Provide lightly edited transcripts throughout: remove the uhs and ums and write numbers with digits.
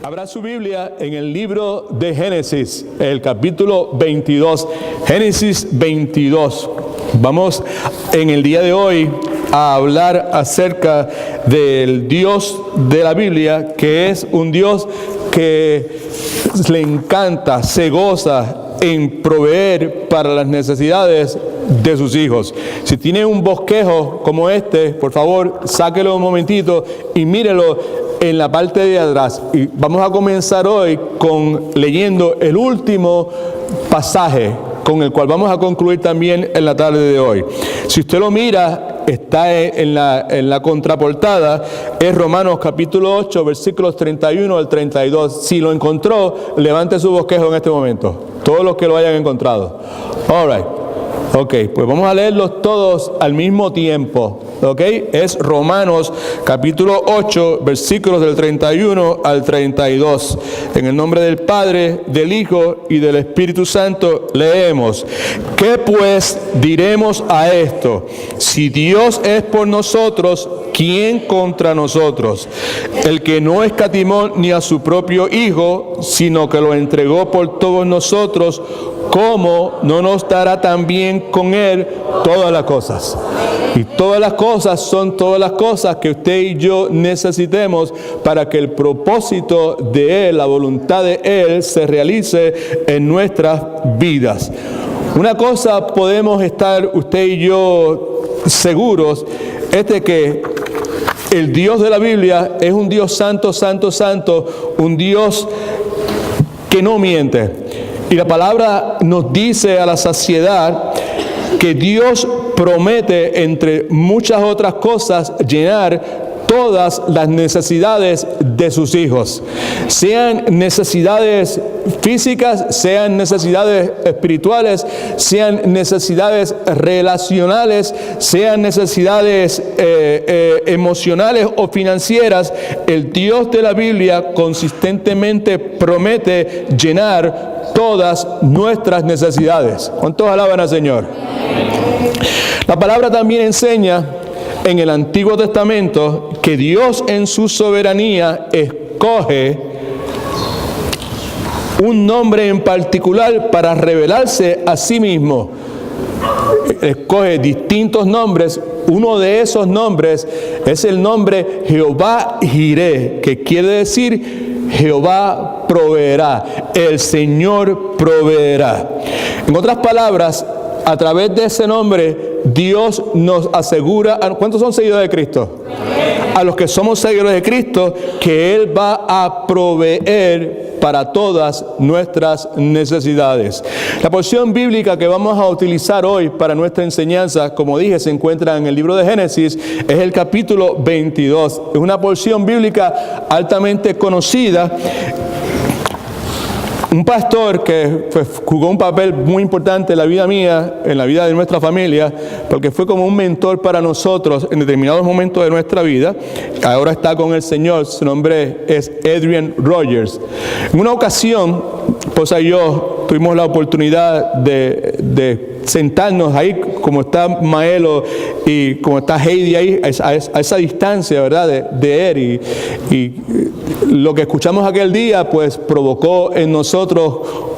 Abra su Biblia en el libro de Génesis, el capítulo 22. Génesis 22. Vamos en el día de hoy a hablar acerca del Dios de la Biblia, que es un Dios que le encanta, se goza en proveer para las necesidades de sus hijos. Si tiene un bosquejo como este, por favor, sáquelo un momentito y mírelo en la parte de atrás. Y vamos a comenzar hoy leyendo el último pasaje con el cual vamos a concluir también en la tarde de hoy. Si usted lo mira, está en la contraportada, es Romanos capítulo 8, versículos 31 al 32. Si lo encontró, levante su bosquejo en este momento. Todos los que lo hayan encontrado. All right. Ok, pues vamos a leerlos todos al mismo tiempo. Ok, es Romanos capítulo 8, versículos del 31 al 32. En el nombre del Padre, del Hijo y del Espíritu Santo leemos: ¿Qué pues diremos a esto? Si Dios es por nosotros, ¿quién contra nosotros? El que no escatimó ni a su propio Hijo, sino que lo entregó por todos nosotros, ¿cómo no nos dará también con Él todas las cosas? Y todas las cosas son todas las cosas que usted y yo necesitemos para que el propósito de Él, la voluntad de Él, se realice en nuestras vidas. Una cosa podemos estar usted y yo seguros, es de que el Dios de la Biblia es un Dios santo, santo, santo, un Dios que no miente. Y la palabra nos dice a la saciedad que Dios promete, entre muchas otras cosas, llenar todas las necesidades de sus hijos. Sean necesidades físicas, sean necesidades espirituales, sean necesidades relacionales, sean necesidades emocionales o financieras. El Dios de la Biblia consistentemente promete llenar todas nuestras necesidades. ¿Cuántos alaban al Señor? La palabra también enseña en el Antiguo Testamento que Dios en su soberanía escoge un nombre en particular para revelarse a sí mismo. Escoge distintos nombres. Uno de esos nombres es el nombre Jehová Jireh, que quiere decir Jehová proveerá, el Señor proveerá. En otras palabras, a través de ese nombre, Dios nos asegura, ¿cuántos son seguidores de Cristo? A los que somos seguidores de Cristo, que Él va a proveer para todas nuestras necesidades. La porción bíblica que vamos a utilizar hoy para nuestra enseñanza, como dije, se encuentra en el libro de Génesis, es el capítulo 22. Es una porción bíblica altamente conocida. Un pastor que jugó un papel muy importante en la vida mía, en la vida de nuestra familia, porque fue como un mentor para nosotros en determinados momentos de nuestra vida. Ahora está con el Señor, su nombre es Adrian Rogers. En una ocasión, esposa y yo tuvimos la oportunidad de sentarnos ahí, como está Maelo y como está Heidi ahí, a esa distancia, ¿verdad?, de él. Y lo que escuchamos aquel día, pues, provocó en nosotros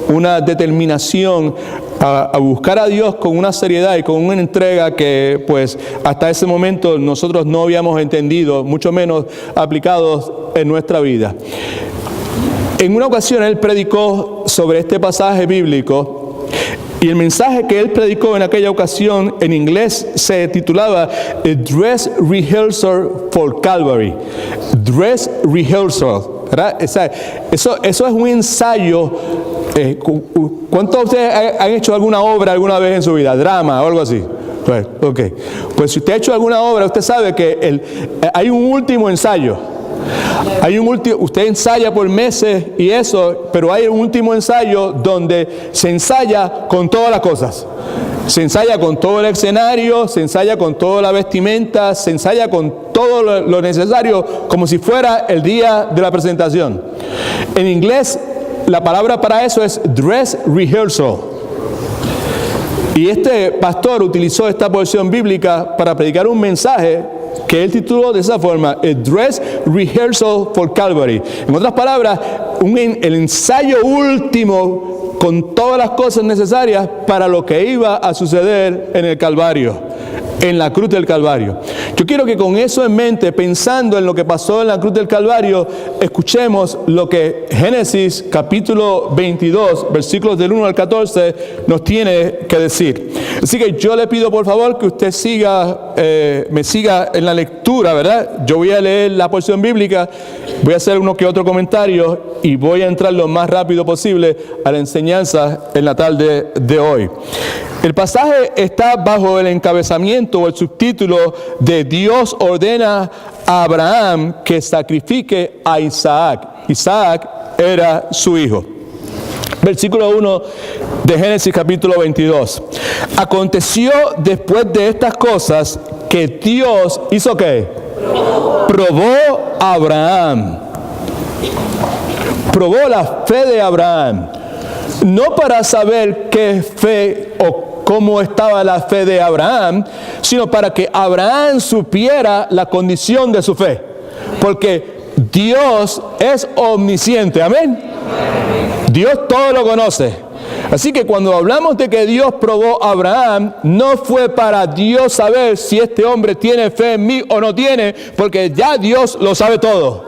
una determinación a buscar a Dios con una seriedad y con una entrega que, pues, hasta ese momento nosotros no habíamos entendido, mucho menos aplicados en nuestra vida. En una ocasión él predicó sobre este pasaje bíblico. Y el mensaje que él predicó en aquella ocasión en inglés se titulaba A Dress Rehearsal for Calvary. Dress Rehearsal, ¿verdad? Eso es un ensayo. ¿Cuántos de ustedes han hecho alguna obra alguna vez en su vida? Drama o algo así. Pues, okay. Pues si usted ha hecho alguna obra, usted sabe que hay un último ensayo. Usted ensaya por meses y eso, pero hay un último ensayo donde se ensaya con todas las cosas. Se ensaya con todo el escenario, se ensaya con toda la vestimenta, se ensaya con todo lo necesario, como si fuera el día de la presentación. En inglés, la palabra para eso es dress rehearsal. Y este pastor utilizó esta porción bíblica para predicar un mensaje que él tituló de esa forma, A Dress Rehearsal for Calvary. En otras palabras, el ensayo último con todas las cosas necesarias para lo que iba a suceder en el Calvario, en la cruz del Calvario. Yo quiero que con eso en mente, pensando en lo que pasó en la cruz del Calvario, escuchemos lo que Génesis capítulo 22, versículos del 1 al 14, nos tiene que decir. Así que yo le pido por favor que usted me siga en la lectura, ¿verdad? Yo voy a leer la porción bíblica, voy a hacer uno que otro comentario y voy a entrar lo más rápido posible a la enseñanza en la tarde de hoy. El pasaje está bajo el encabezamiento o el subtítulo de Dios ordena a Abraham que sacrifique a Isaac. Isaac era su hijo. Versículo 1 de Génesis capítulo 22. Aconteció después de estas cosas que Dios hizo ¿qué? Probó a Abraham. Probó la fe de Abraham. No para saber qué fe o cómo estaba la fe de Abraham, sino para que Abraham supiera la condición de su fe. Porque Dios es omnisciente, amén. Dios todo lo conoce. Así que cuando hablamos de que Dios probó a Abraham, no fue para Dios saber si este hombre tiene fe en mí o no tiene, porque ya Dios lo sabe todo.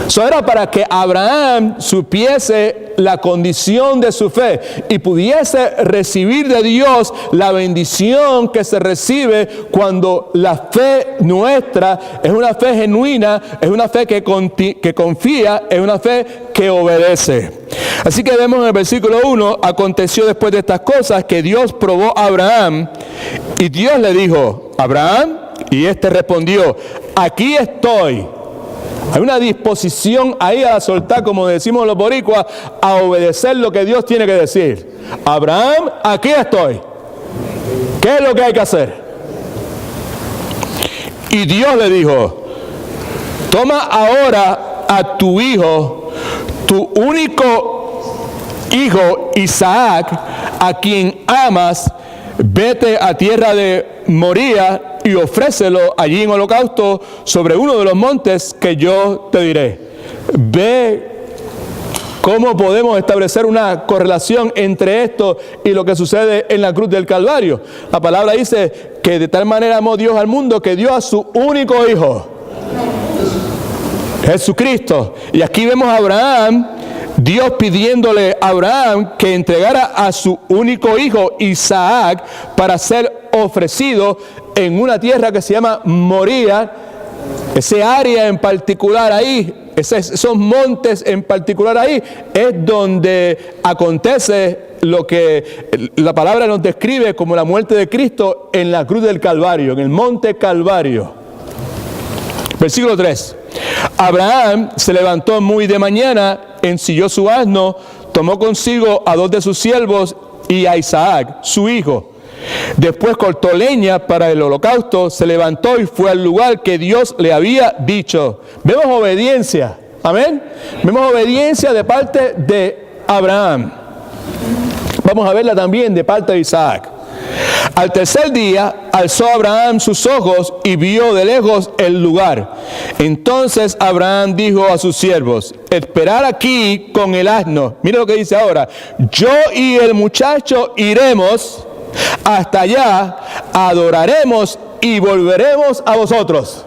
Eso era para que Abraham supiese la condición de su fe y pudiese recibir de Dios la bendición que se recibe cuando la fe nuestra es una fe genuina, es una fe que confía, es una fe que obedece. Así que vemos en el versículo 1, aconteció después de estas cosas que Dios probó a Abraham y Dios le dijo, Abraham, y éste respondió, aquí estoy. Hay una disposición ahí a soltar, como decimos los boricuas, a obedecer lo que Dios tiene que decir. Abraham, aquí estoy. ¿Qué es lo que hay que hacer? Y Dios le dijo, toma ahora a tu hijo, tu único hijo Isaac, a quien amas, vete a tierra de Moría y ofrécelo allí en holocausto sobre uno de los montes que yo te diré. Ve cómo podemos establecer una correlación entre esto y lo que sucede en la cruz del Calvario. La palabra dice que de tal manera amó Dios al mundo que dio a su único hijo, Jesucristo. Y aquí vemos a Abraham, Dios pidiéndole a Abraham que entregara a su único hijo Isaac para ser ofrecido en una tierra que se llama Moría, ese área en particular ahí, esos montes en particular ahí, es donde acontece lo que la palabra nos describe como la muerte de Cristo en la cruz del Calvario, en el monte Calvario. Versículo 3. Abraham se levantó muy de mañana, ensilló su asno, tomó consigo a 2 de sus siervos y a Isaac, su hijo. Después cortó leña para el holocausto, se levantó y fue al lugar que Dios le había dicho. Vemos obediencia, amén. Vemos obediencia de parte de Abraham. Vamos a verla también de parte de Isaac. Al tercer día alzó Abraham sus ojos y vio de lejos el lugar. Entonces Abraham dijo a sus siervos, esperad aquí con el asno. Mira lo que dice ahora. Yo y el muchacho iremos hasta allá, adoraremos y volveremos a vosotros.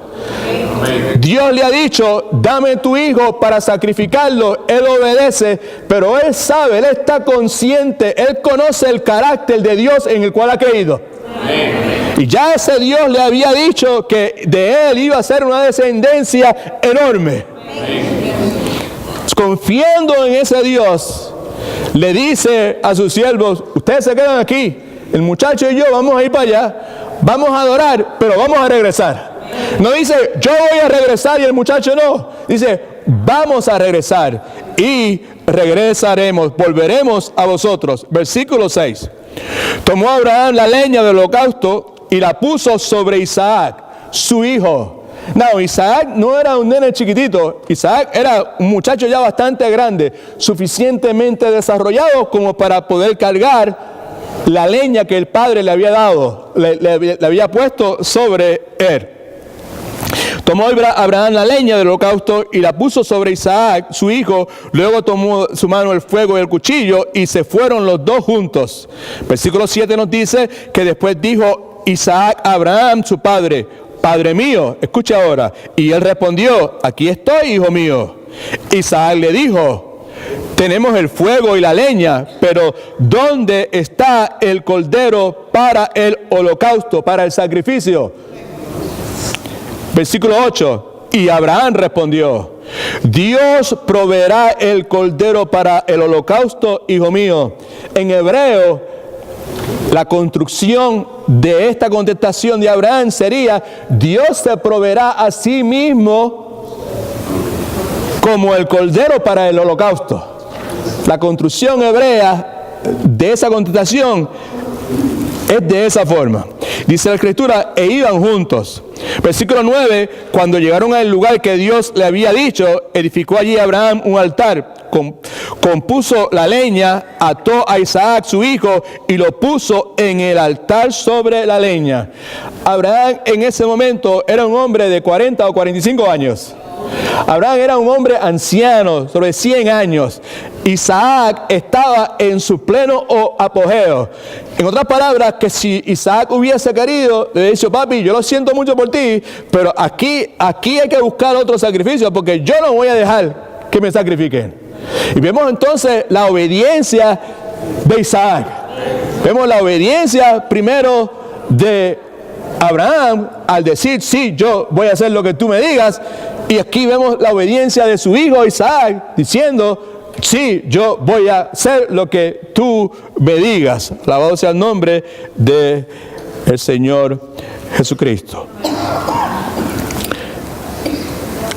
Dios le ha dicho, dame tu hijo para sacrificarlo. Él obedece, pero él sabe, él está consciente, él conoce el carácter de Dios en el cual ha creído. Y ya ese Dios le había dicho que de él iba a ser una descendencia enorme. Confiando en ese Dios, le dice a sus siervos, ustedes se quedan aquí, el muchacho y yo vamos a ir para allá, vamos a adorar, pero vamos a regresar. No dice, yo voy a regresar y el muchacho no. Dice, vamos a regresar y regresaremos, volveremos a vosotros. Versículo 6. Tomó Abraham la leña del holocausto y la puso sobre Isaac, su hijo. No, Isaac no era un nene chiquitito. Isaac era un muchacho ya bastante grande, suficientemente desarrollado como para poder cargar la leña que el padre le había dado, le había puesto sobre él. Tomó Abraham la leña del holocausto y la puso sobre Isaac, su hijo. Luego tomó su mano el fuego y el cuchillo y se fueron los dos juntos. Versículo 7 nos dice que después dijo Isaac a Abraham, su padre: Padre mío, escucha ahora. Y él respondió: Aquí estoy, hijo mío. Isaac le dijo: Tenemos el fuego y la leña, pero ¿dónde está el cordero para el holocausto, para el sacrificio? Versículo 8. Y Abraham respondió: Dios proveerá el cordero para el holocausto, hijo mío. En hebreo, la construcción de esta contestación de Abraham sería: Dios se proveerá a sí mismo como el cordero para el holocausto. La construcción hebrea de esa contestación es de esa forma. Dice la Escritura: e iban juntos. Versículo 9, cuando llegaron al lugar que Dios le había dicho, edificó allí Abraham un altar, compuso la leña, ató a Isaac su hijo y lo puso en el altar sobre la leña. Abraham en ese momento era un hombre de 40 o 45 años. Abraham era un hombre anciano, sobre 100 años. Isaac estaba en su pleno apogeo. En otras palabras, que si Isaac hubiese querido, le dice: papi, yo lo siento mucho por ti, pero aquí hay que buscar otro sacrificio, porque yo no voy a dejar que me sacrifiquen. Y vemos entonces la obediencia de Isaac. Vemos la obediencia primero de Abraham al decir: sí, yo voy a hacer lo que tú me digas. Y aquí vemos la obediencia de su hijo Isaac diciendo: sí, yo voy a hacer lo que tú me digas. Alabado sea el nombre del Señor Jesucristo.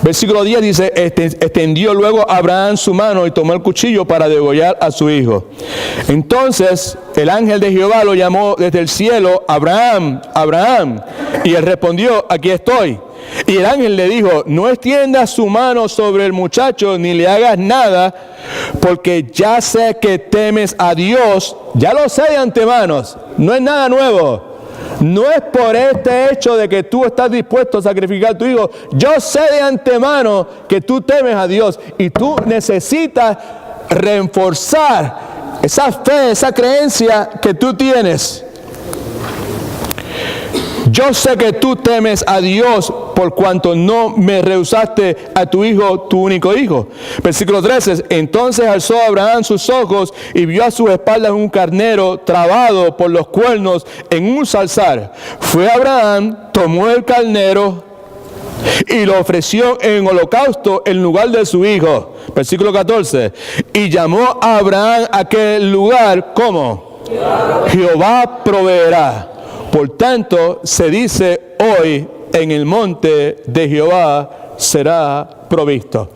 Versículo 10 dice: extendió luego Abraham su mano y tomó el cuchillo para degollar a su hijo. Entonces el ángel de Jehová lo llamó desde el cielo: Abraham, Abraham. Y él respondió: aquí estoy. Y el ángel le dijo: no extiendas su mano sobre el muchacho ni le hagas nada, porque ya sé que temes a Dios. Ya lo sé de antemano, no es nada nuevo. No es por este hecho de que tú estás dispuesto a sacrificar a tu hijo. Yo sé de antemano que tú temes a Dios y tú necesitas reforzar esa fe, esa creencia que tú tienes. Yo sé que tú temes a Dios por cuanto no me rehusaste a tu hijo, tu único hijo. Versículo 13. Entonces alzó Abraham sus ojos y vio a sus espaldas un carnero trabado por los cuernos en un zarzal. Fue Abraham, tomó el carnero y lo ofreció en holocausto en lugar de su hijo. Versículo 14. Y llamó a Abraham aquel lugar, ¿cómo? Jehová proveerá. Por tanto, se dice hoy: en el monte de Jehová será provisto.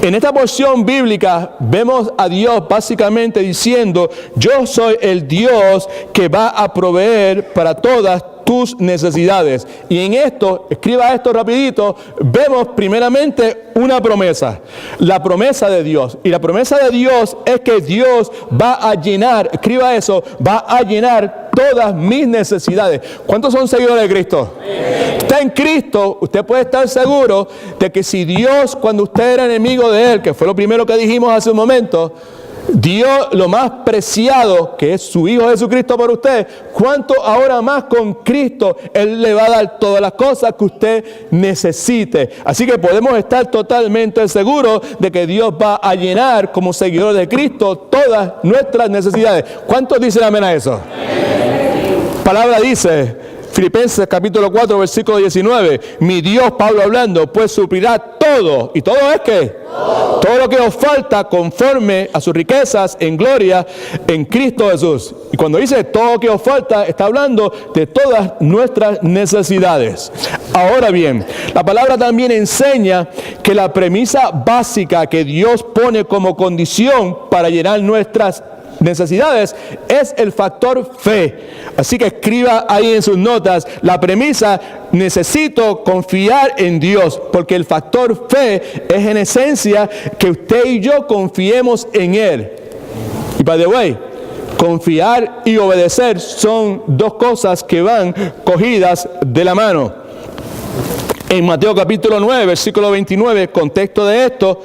En esta porción bíblica vemos a Dios básicamente diciendo: yo soy el Dios que va a proveer para todas tus necesidades. Y en esto, escriba esto rapidito, vemos primeramente una promesa, la promesa de Dios. Y la promesa de Dios es que Dios va a llenar, escriba eso, va a llenar todas mis necesidades. ¿Cuántos son seguidores de Cristo? Está en Cristo, usted puede estar seguro de que si Dios, cuando usted era enemigo de Él, que fue lo primero que dijimos hace un momento, dio lo más preciado, que es su Hijo Jesucristo, por usted, ¿cuánto ahora más con Cristo Él le va a dar todas las cosas que usted necesite? Así que podemos estar totalmente seguros de que Dios va a llenar como seguidores de Cristo todas nuestras necesidades. ¿Cuántos dicen amén a eso? Palabra dice, Filipenses capítulo 4 versículo 19, mi Dios, Pablo hablando, pues suplirá todo. ¿Y todo es qué? Todo lo que os falta conforme a sus riquezas en gloria en Cristo Jesús. Y cuando dice todo lo que os falta, está hablando de todas nuestras necesidades. Ahora bien, la palabra también enseña que la premisa básica que Dios pone como condición para llenar nuestras necesidades es el factor fe. Así que escriba ahí en sus notas la premisa: necesito confiar en Dios, porque el factor fe es en esencia que usted y yo confiemos en Él. Y by the way, confiar y obedecer son dos cosas que van cogidas de la mano. En Mateo capítulo 9, versículo 29, contexto de esto,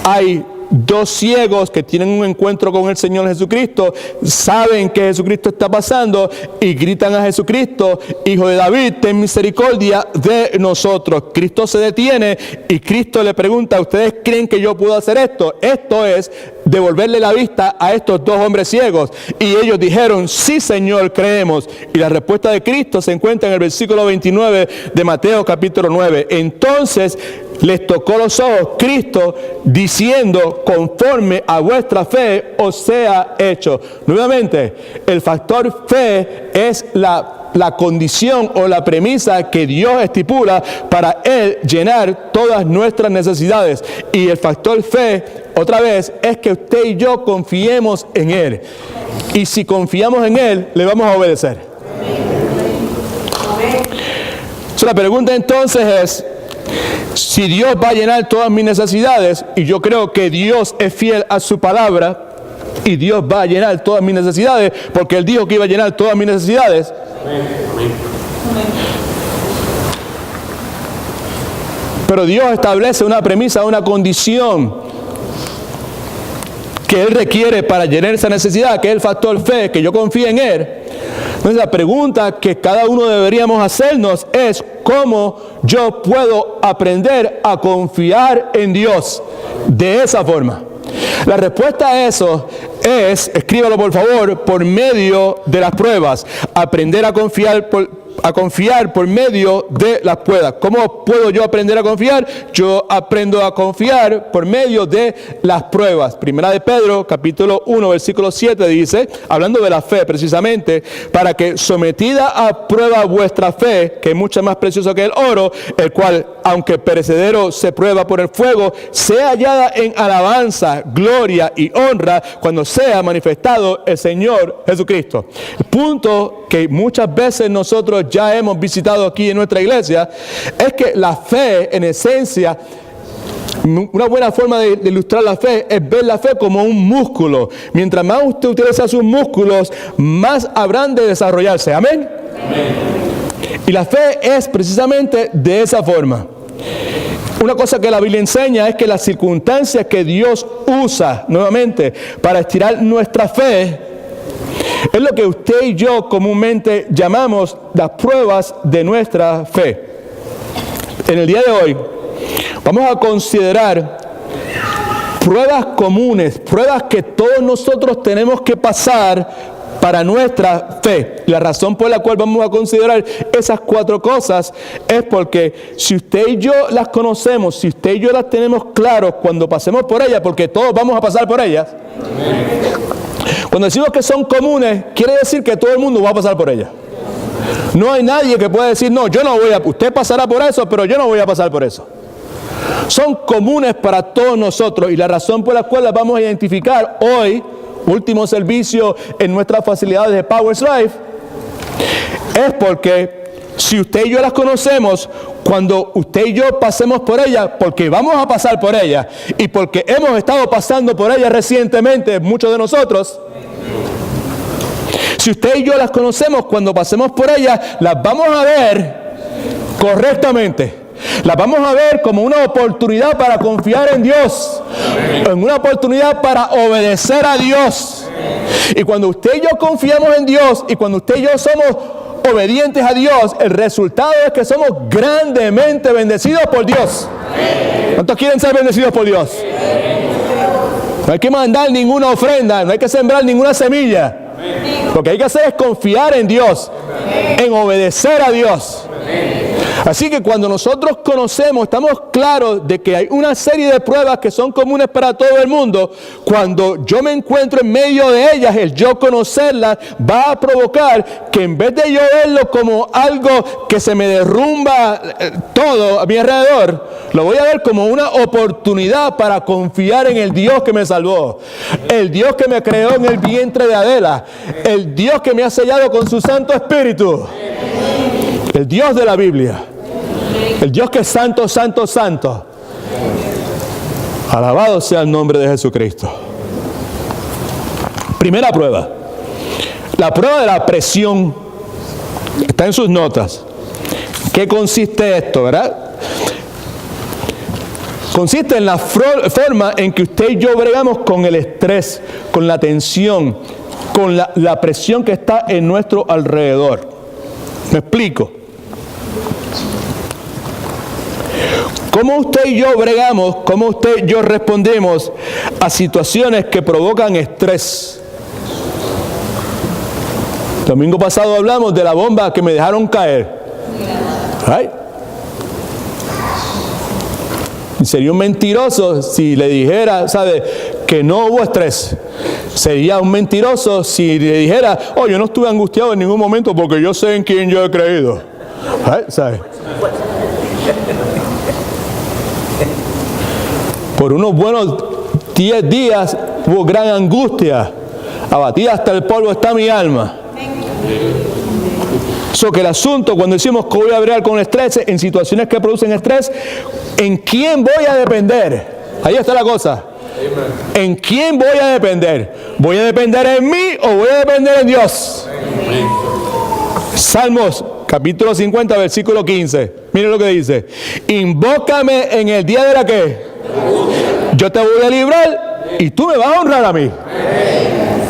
hay dos ciegos que tienen un encuentro con el Señor Jesucristo, saben que Jesucristo está pasando y gritan a Jesucristo: Hijo de David, ten misericordia de nosotros. Cristo se detiene y Cristo le pregunta: ¿ustedes creen que yo puedo hacer esto? Esto es devolverle la vista a estos dos hombres ciegos. Y ellos dijeron: sí, Señor, creemos. Y la respuesta de Cristo se encuentra en el versículo 29 de Mateo capítulo 9. Entonces les tocó los ojos Cristo, diciendo: conforme a vuestra fe os sea hecho. Nuevamente, el factor fe es la condición o la premisa que Dios estipula para Él llenar todas nuestras necesidades. Y el factor fe, otra vez, es que usted y yo confiemos en Él. Y si confiamos en Él, le vamos a obedecer. La pregunta entonces es: si Dios va a llenar todas mis necesidades, y yo creo que Dios es fiel a su palabra, y Dios va a llenar todas mis necesidades, porque Él dijo que iba a llenar todas mis necesidades. Pero Dios establece una premisa, una condición que Él requiere para llenar esa necesidad, que es el factor fe, que yo confíe en Él. Entonces la pregunta que cada uno deberíamos hacernos es: ¿cómo yo puedo aprender a confiar en Dios de esa forma? La respuesta a eso es, escríbalo por favor, por medio de las pruebas. Aprender a confiar por medio de las pruebas. ¿Cómo puedo yo aprender a confiar? Yo aprendo a confiar por medio de las pruebas. Primera de Pedro, capítulo 1, versículo 7 dice, hablando de la fe precisamente: para que sometida a prueba vuestra fe, que es mucho más precioso que el oro, el cual, aunque perecedero, se prueba por el fuego, sea hallada en alabanza, gloria y honra cuando sea manifestado el Señor Jesucristo. El punto que muchas veces nosotros ya hemos visitado aquí en nuestra iglesia es que la fe, en esencia, una buena forma de ilustrar la fe es ver la fe como un músculo. Mientras más usted utiliza sus músculos, más habrán de desarrollarse. ¿Amén? Amén. Y la fe es precisamente de esa forma. Una cosa que la Biblia enseña es que las circunstancias que Dios usa nuevamente para estirar nuestra fe es lo que usted y yo comúnmente llamamos las pruebas de nuestra fe. En el día de hoy vamos a considerar pruebas comunes, pruebas que todos nosotros tenemos que pasar para nuestra fe. La razón por la cual vamos a considerar esas 4 cosas es porque si usted y yo las conocemos, si usted y yo las tenemos claras cuando pasemos por ellas, porque todos vamos a pasar por ellas. Cuando decimos que son comunes, quiere decir que todo el mundo va a pasar por ellas. No hay nadie que pueda decir: no, yo no voy a, usted pasará por eso, pero yo no voy a pasar por eso. Son comunes para todos nosotros, y la razón por la cual las vamos a identificar hoy, último servicio en nuestras facilidades de Powers Life, es porque si usted y yo las conocemos, cuando usted y yo pasemos por ellas, porque vamos a pasar por ellas y porque hemos estado pasando por ellas recientemente, muchos de nosotros, si usted y yo las conocemos, cuando pasemos por ellas, las vamos a ver correctamente. Las vamos a ver como una oportunidad para confiar en Dios, en una oportunidad para obedecer a Dios. Y cuando usted y yo confiamos en Dios, y cuando usted y yo somos obedientes a Dios, el resultado es que somos grandemente bendecidos por Dios. ¿Cuántos quieren ser bendecidos por Dios? No hay que mandar ninguna ofrenda, no hay que sembrar ninguna semilla. Lo que hay que hacer es confiar en Dios, en obedecer a Dios. Así que cuando nosotros conocemos, estamos claros de que hay una serie de pruebas que son comunes para todo el mundo. Cuando yo me encuentro en medio de ellas, el yo conocerlas va a provocar que en vez de yo verlo como algo que se me derrumba todo a mi alrededor, lo voy a ver como una oportunidad para confiar en el Dios que me salvó, el Dios que me creó en el vientre de Adela, el Dios que me ha sellado con su Santo Espíritu, el Dios de la Biblia. El Dios que es santo, santo, santo. Alabado sea el nombre de Jesucristo. Primera prueba. La prueba de la presión. Está en sus notas. ¿Qué consiste esto, verdad? Consiste en la forma en que usted y yo bregamos con el estrés, con la tensión, con la presión que está en nuestro alrededor. ¿Me explico? ¿Cómo usted y yo bregamos, cómo usted y yo respondemos a situaciones que provocan estrés? El domingo pasado hablamos de la bomba que me dejaron caer. ¿Ay? Sería un mentiroso si le dijera, ¿sabe?, que no hubo estrés. Sería un mentiroso si le dijera, oh, yo no estuve angustiado en ningún momento porque yo sé en quién yo he creído. ¿Sabe? Por unos buenos 10 días hubo gran angustia. Abatida hasta el polvo está mi alma. So que el asunto, cuando decimos que voy a bregar con estrés, en situaciones que producen estrés, ¿en quién voy a depender? Ahí está la cosa. ¿En quién voy a depender? ¿Voy a depender en mí o voy a depender en Dios? Salmos, capítulo 50, versículo 15. Miren lo que dice. Invócame en el día de la que yo te voy a librar y tú me vas a honrar a mí.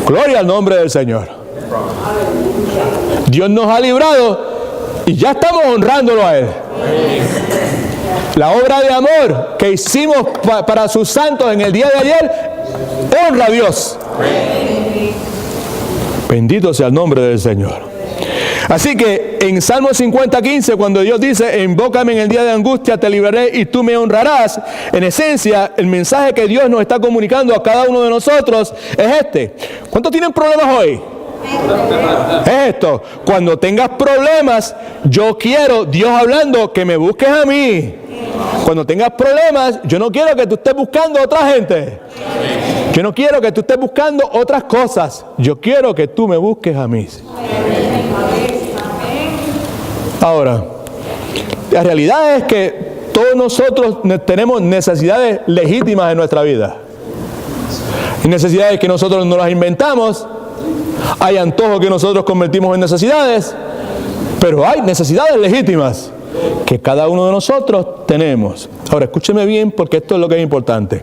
Gloria al nombre del Señor. Dios nos ha librado y ya estamos honrándolo a Él. La obra de amor que hicimos para sus santos en el día de ayer honra a Dios. Bendito sea el nombre del Señor. Así que en Salmo 50:15, cuando Dios dice, invócame en el día de angustia, te libraré y tú me honrarás, en esencia, el mensaje que Dios nos está comunicando a cada uno de nosotros es este. ¿Cuántos tienen problemas hoy? Es esto. Cuando tengas problemas, yo quiero, Dios hablando, que me busques a mí. Cuando tengas problemas, yo no quiero que tú estés buscando a otra gente. Yo no quiero que tú estés buscando otras cosas. Yo quiero que tú me busques a mí. Ahora, la realidad es que todos nosotros tenemos necesidades legítimas en nuestra vida. Hay necesidades que nosotros no las inventamos. Hay antojos que nosotros convertimos en necesidades. Pero hay necesidades legítimas que cada uno de nosotros tenemos. Ahora, escúcheme bien porque esto es lo que es importante.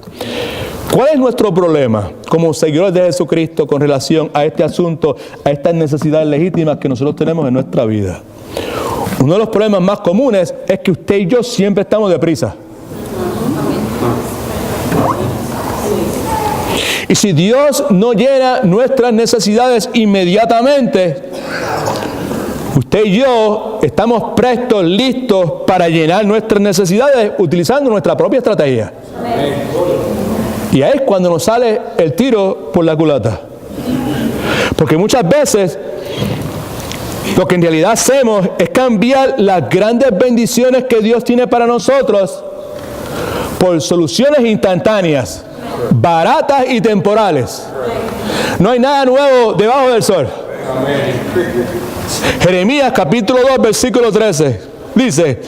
¿Cuál es nuestro problema como seguidores de Jesucristo con relación a este asunto, a estas necesidades legítimas que nosotros tenemos en nuestra vida? Uno de los problemas más comunes es que usted y yo siempre estamos deprisa. Y si Dios no llena nuestras necesidades inmediatamente, usted y yo estamos prestos, listos para llenar nuestras necesidades utilizando nuestra propia estrategia. Y ahí es cuando nos sale el tiro por la culata. Porque muchas veces lo que en realidad hacemos es cambiar las grandes bendiciones que Dios tiene para nosotros por soluciones instantáneas, baratas y temporales. No hay nada nuevo debajo del sol. Jeremías capítulo 2 versículo 13 dice,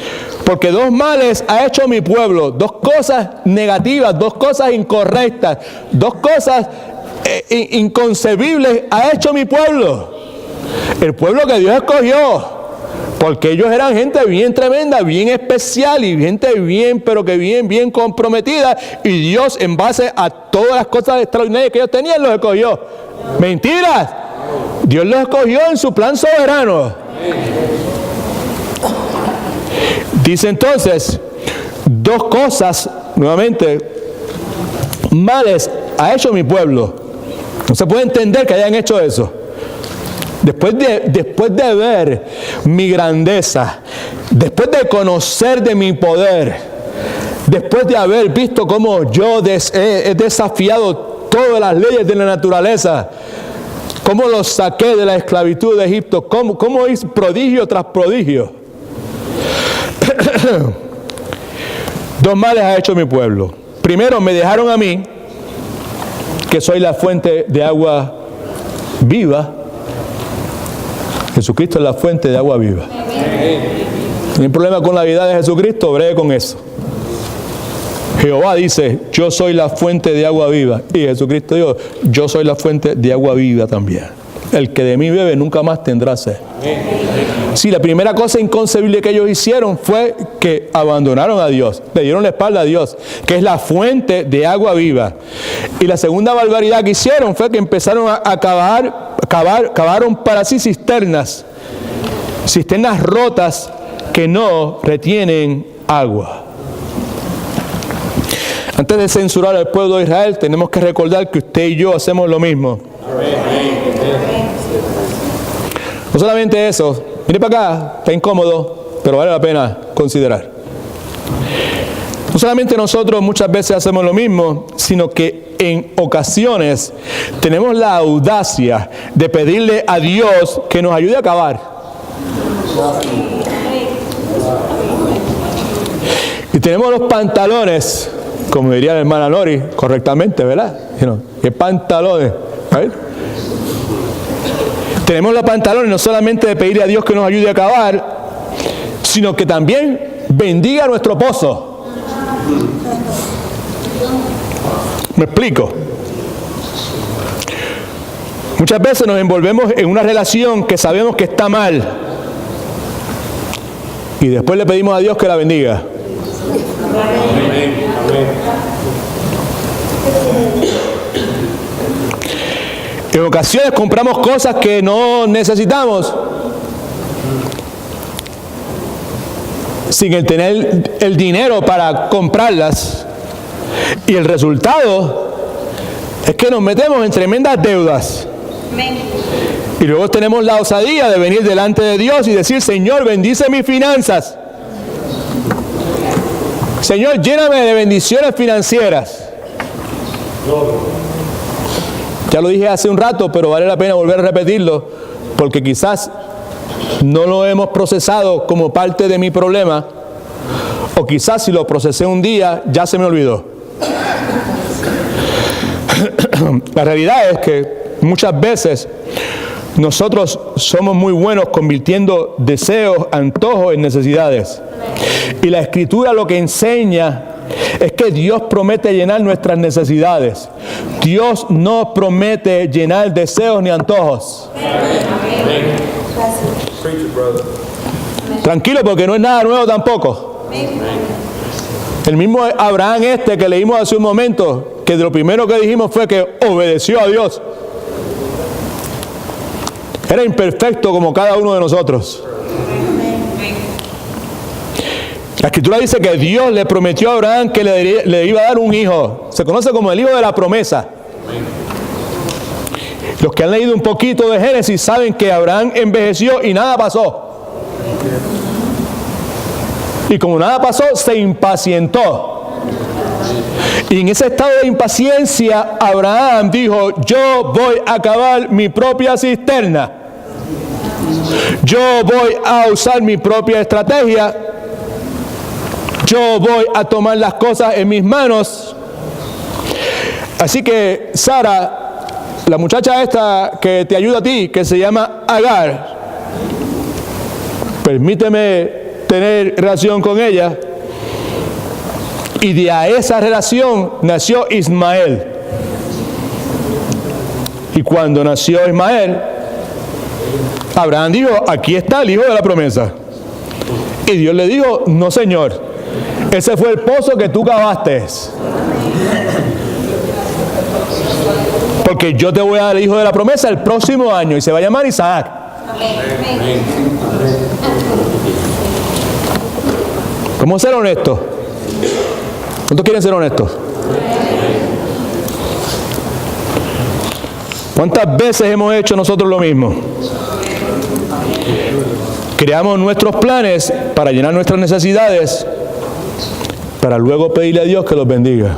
porque dos males ha hecho mi pueblo, dos cosas negativas, dos cosas incorrectas, dos cosas inconcebibles ha hecho mi pueblo. El pueblo que Dios escogió, porque ellos eran gente bien tremenda, bien especial y gente bien, pero que bien comprometida, y Dios, en base a todas las cosas extraordinarias que ellos tenían, los escogió. ¡Mentiras! Dios los escogió en su plan soberano. Dice entonces, dos cosas, nuevamente, males ha hecho mi pueblo. No se puede entender que hayan hecho eso. Después de ver mi grandeza, después de conocer de mi poder, después de haber visto cómo yo he desafiado todas las leyes de la naturaleza, cómo los saqué de la esclavitud de Egipto, cómo hice prodigio tras prodigio. Dos males ha hecho mi pueblo. Primero, me dejaron a mí, que soy la fuente de agua viva. Jesucristo es la fuente de agua viva. No hay problema con la vida de Jesucristo, bregue con eso. Jehová dice, yo soy la fuente de agua viva. Y Jesucristo dijo, yo soy la fuente de agua viva también. el que de mí bebe nunca más tendrá sed. Sí, la primera cosa inconcebible que ellos hicieron fue que abandonaron a Dios, le dieron la espalda a Dios, que es la fuente de agua viva. Y la segunda barbaridad que hicieron fue que empezaron a cavaron para sí cisternas rotas que no retienen agua. Antes de censurar al pueblo de Israel, tenemos que recordar que usted y yo hacemos lo mismo. No solamente eso, mire para acá, está incómodo, pero vale la pena considerar. No solamente nosotros muchas veces hacemos lo mismo, sino que en ocasiones tenemos la audacia de pedirle a Dios que nos ayude a cavar. Y tenemos los pantalones, como diría la hermana Lori, correctamente, ¿verdad? ¿Qué pantalones? A ver. Tenemos los pantalones no solamente de pedirle a Dios que nos ayude a cavar, sino que también bendiga nuestro pozo. ¿Me explico? Muchas veces nos envolvemos en una relación que sabemos que está mal y después le pedimos a Dios que la bendiga. En ocasiones compramos cosas que no necesitamos sin el tener el dinero para comprarlas, y el resultado es que nos metemos en tremendas deudas. Y luego tenemos la osadía de venir delante de Dios y decir: Señor, bendice mis finanzas. Señor, lléname de bendiciones financieras. Ya lo dije hace un rato, pero vale la pena volver a repetirlo, porque quizás no lo hemos procesado como parte de mi problema, o quizás si lo procesé un día, ya se me olvidó. La realidad es que muchas veces nosotros somos muy buenos convirtiendo deseos, antojos en necesidades. Y la Escritura lo que enseña es que Dios promete llenar nuestras necesidades. Dios no promete llenar deseos ni antojos. Tranquilo, porque no es nada nuevo tampoco. El mismo Abraham que leímos hace un momento, que de lo primero que dijimos fue que obedeció a Dios. Era imperfecto como cada uno de nosotros. La Escritura dice que Dios le prometió a Abraham que le iba a dar un hijo. Se conoce como el hijo de la promesa. Los que han leído un poquito de Génesis saben que Abraham envejeció y nada pasó. Y como nada pasó, se impacientó. Y en ese estado de impaciencia, Abraham dijo: yo voy a cavar mi propia cisterna. Yo voy a usar mi propia estrategia. Yo voy a tomar las cosas en mis manos. Así que Sara, la muchacha esta que te ayuda a ti, que se llama Agar, permíteme tener relación con ella. Y de esa relación nació Ismael. Y cuando nació Ismael, Abraham dijo: aquí está el hijo de la promesa. Y Dios le dijo: no, señor, ese fue el pozo que tú cavaste. Porque yo te voy a dar el hijo de la promesa el próximo año y se va a llamar Isaac. ¿Cómo ser honesto? ¿Cuántos quieren ser honestos? ¿Cuántas veces hemos hecho nosotros lo mismo? Creamos nuestros planes para llenar nuestras necesidades, para luego pedirle a Dios que los bendiga.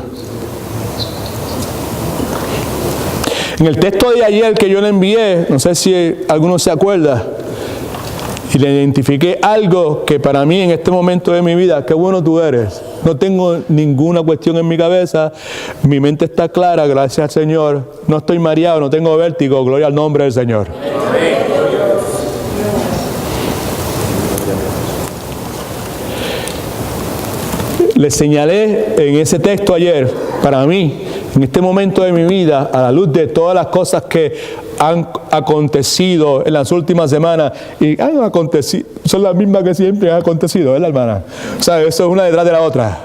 En el texto de ayer que yo le envié, no sé si alguno se acuerda, y le identifiqué algo que para mí en este momento de mi vida: qué bueno tú eres. No tengo ninguna cuestión en mi cabeza, mi mente está clara, gracias al Señor. No estoy mareado, no tengo vértigo, gloria al nombre del Señor. Les señalé en ese texto ayer, para mí, en este momento de mi vida, a la luz de todas las cosas que han acontecido en las últimas semanas y han acontecido, son las mismas que siempre han acontecido, ¿verdad, hermana? O sea, eso es una detrás de la otra.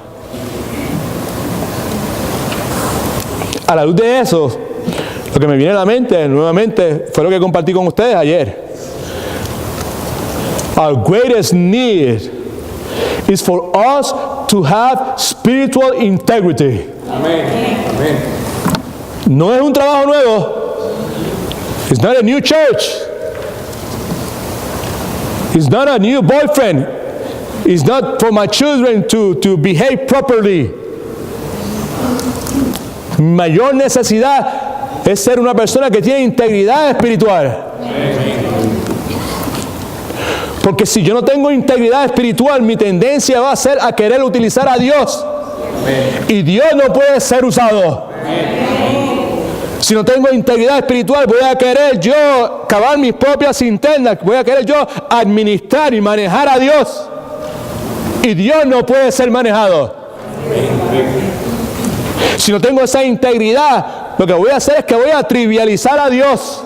A la luz de eso, lo que me viene a la mente nuevamente fue lo que compartí con ustedes ayer. Our greatest need is for us to have spiritual integrity. Amén. Amén. No es un trabajo nuevo. It's not a new church. It's not a new boyfriend. It's not for my children to behave properly. Mi mayor necesidad es ser una persona que tiene integridad espiritual. Porque si yo no tengo integridad espiritual, mi tendencia va a ser a querer utilizar a Dios. Y Dios no puede ser usado. Si no tengo integridad espiritual, voy a querer yo cavar mis propias cisternas, voy a querer yo administrar y manejar a Dios. Y Dios no puede ser manejado. Si no tengo esa integridad, lo que voy a hacer es que voy a trivializar a Dios.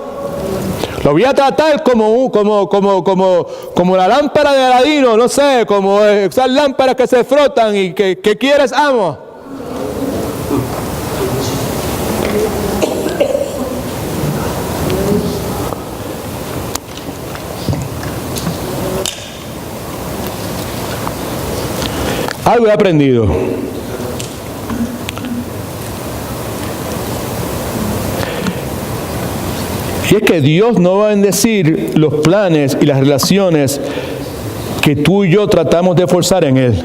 Lo voy a tratar como la lámpara de Aladino, no sé, como esas lámparas que se frotan y que quieres, amo. Algo he aprendido. Y es que Dios no va a bendecir los planes y las relaciones que tú y yo tratamos de forzar en Él.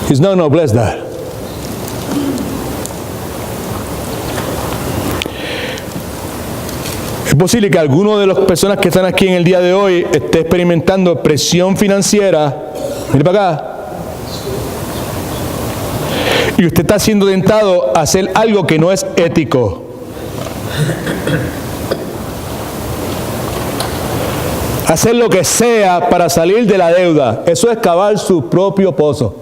He's not going to bless that. Es posible que alguno de las personas que están aquí en el día de hoy esté experimentando presión financiera. Mire para acá. Y usted está siendo tentado a hacer algo que no es ético. Hacer lo que sea para salir de la deuda. Eso es cavar su propio pozo.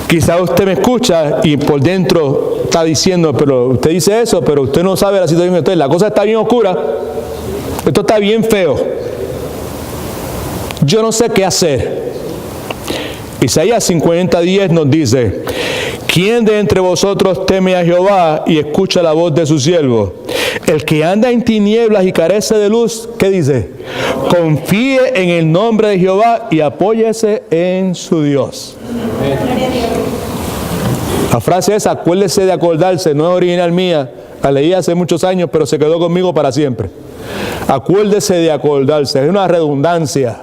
Quizá usted me escucha y por dentro está diciendo, pero usted dice eso, pero usted no sabe la situación de usted. La cosa está bien oscura. Esto está bien feo. Yo no sé qué hacer. Isaías 50:10 nos dice: ¿quién de entre vosotros teme a Jehová y escucha la voz de su siervo? El que anda en tinieblas y carece de luz, ¿qué dice? Confíe en el nombre de Jehová y apóyese en su Dios. La frase es: acuérdese de acordarse, no es original mía, la leí hace muchos años, pero se quedó conmigo para siempre. Acuérdese de acordarse, es una redundancia.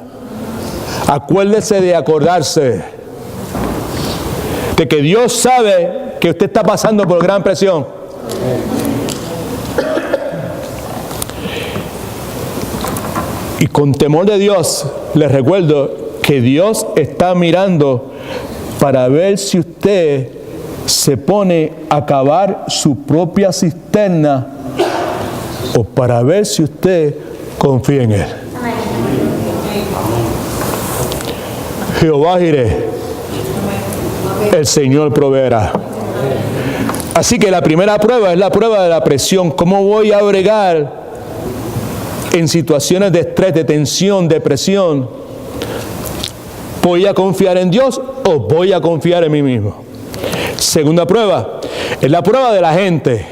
Acuérdese de acordarse de que Dios sabe que usted está pasando por gran presión. Y con temor de Dios, les recuerdo que Dios está mirando para ver si usted se pone a cavar su propia cisterna o para ver si usted confía en Él. Jehová Jireh, el Señor proveerá. Así que la primera prueba es la prueba de la presión. ¿Cómo voy a bregar en situaciones de estrés, de tensión, de presión? ¿Voy a confiar en Dios o voy a confiar en mí mismo? Segunda prueba es la prueba de la gente.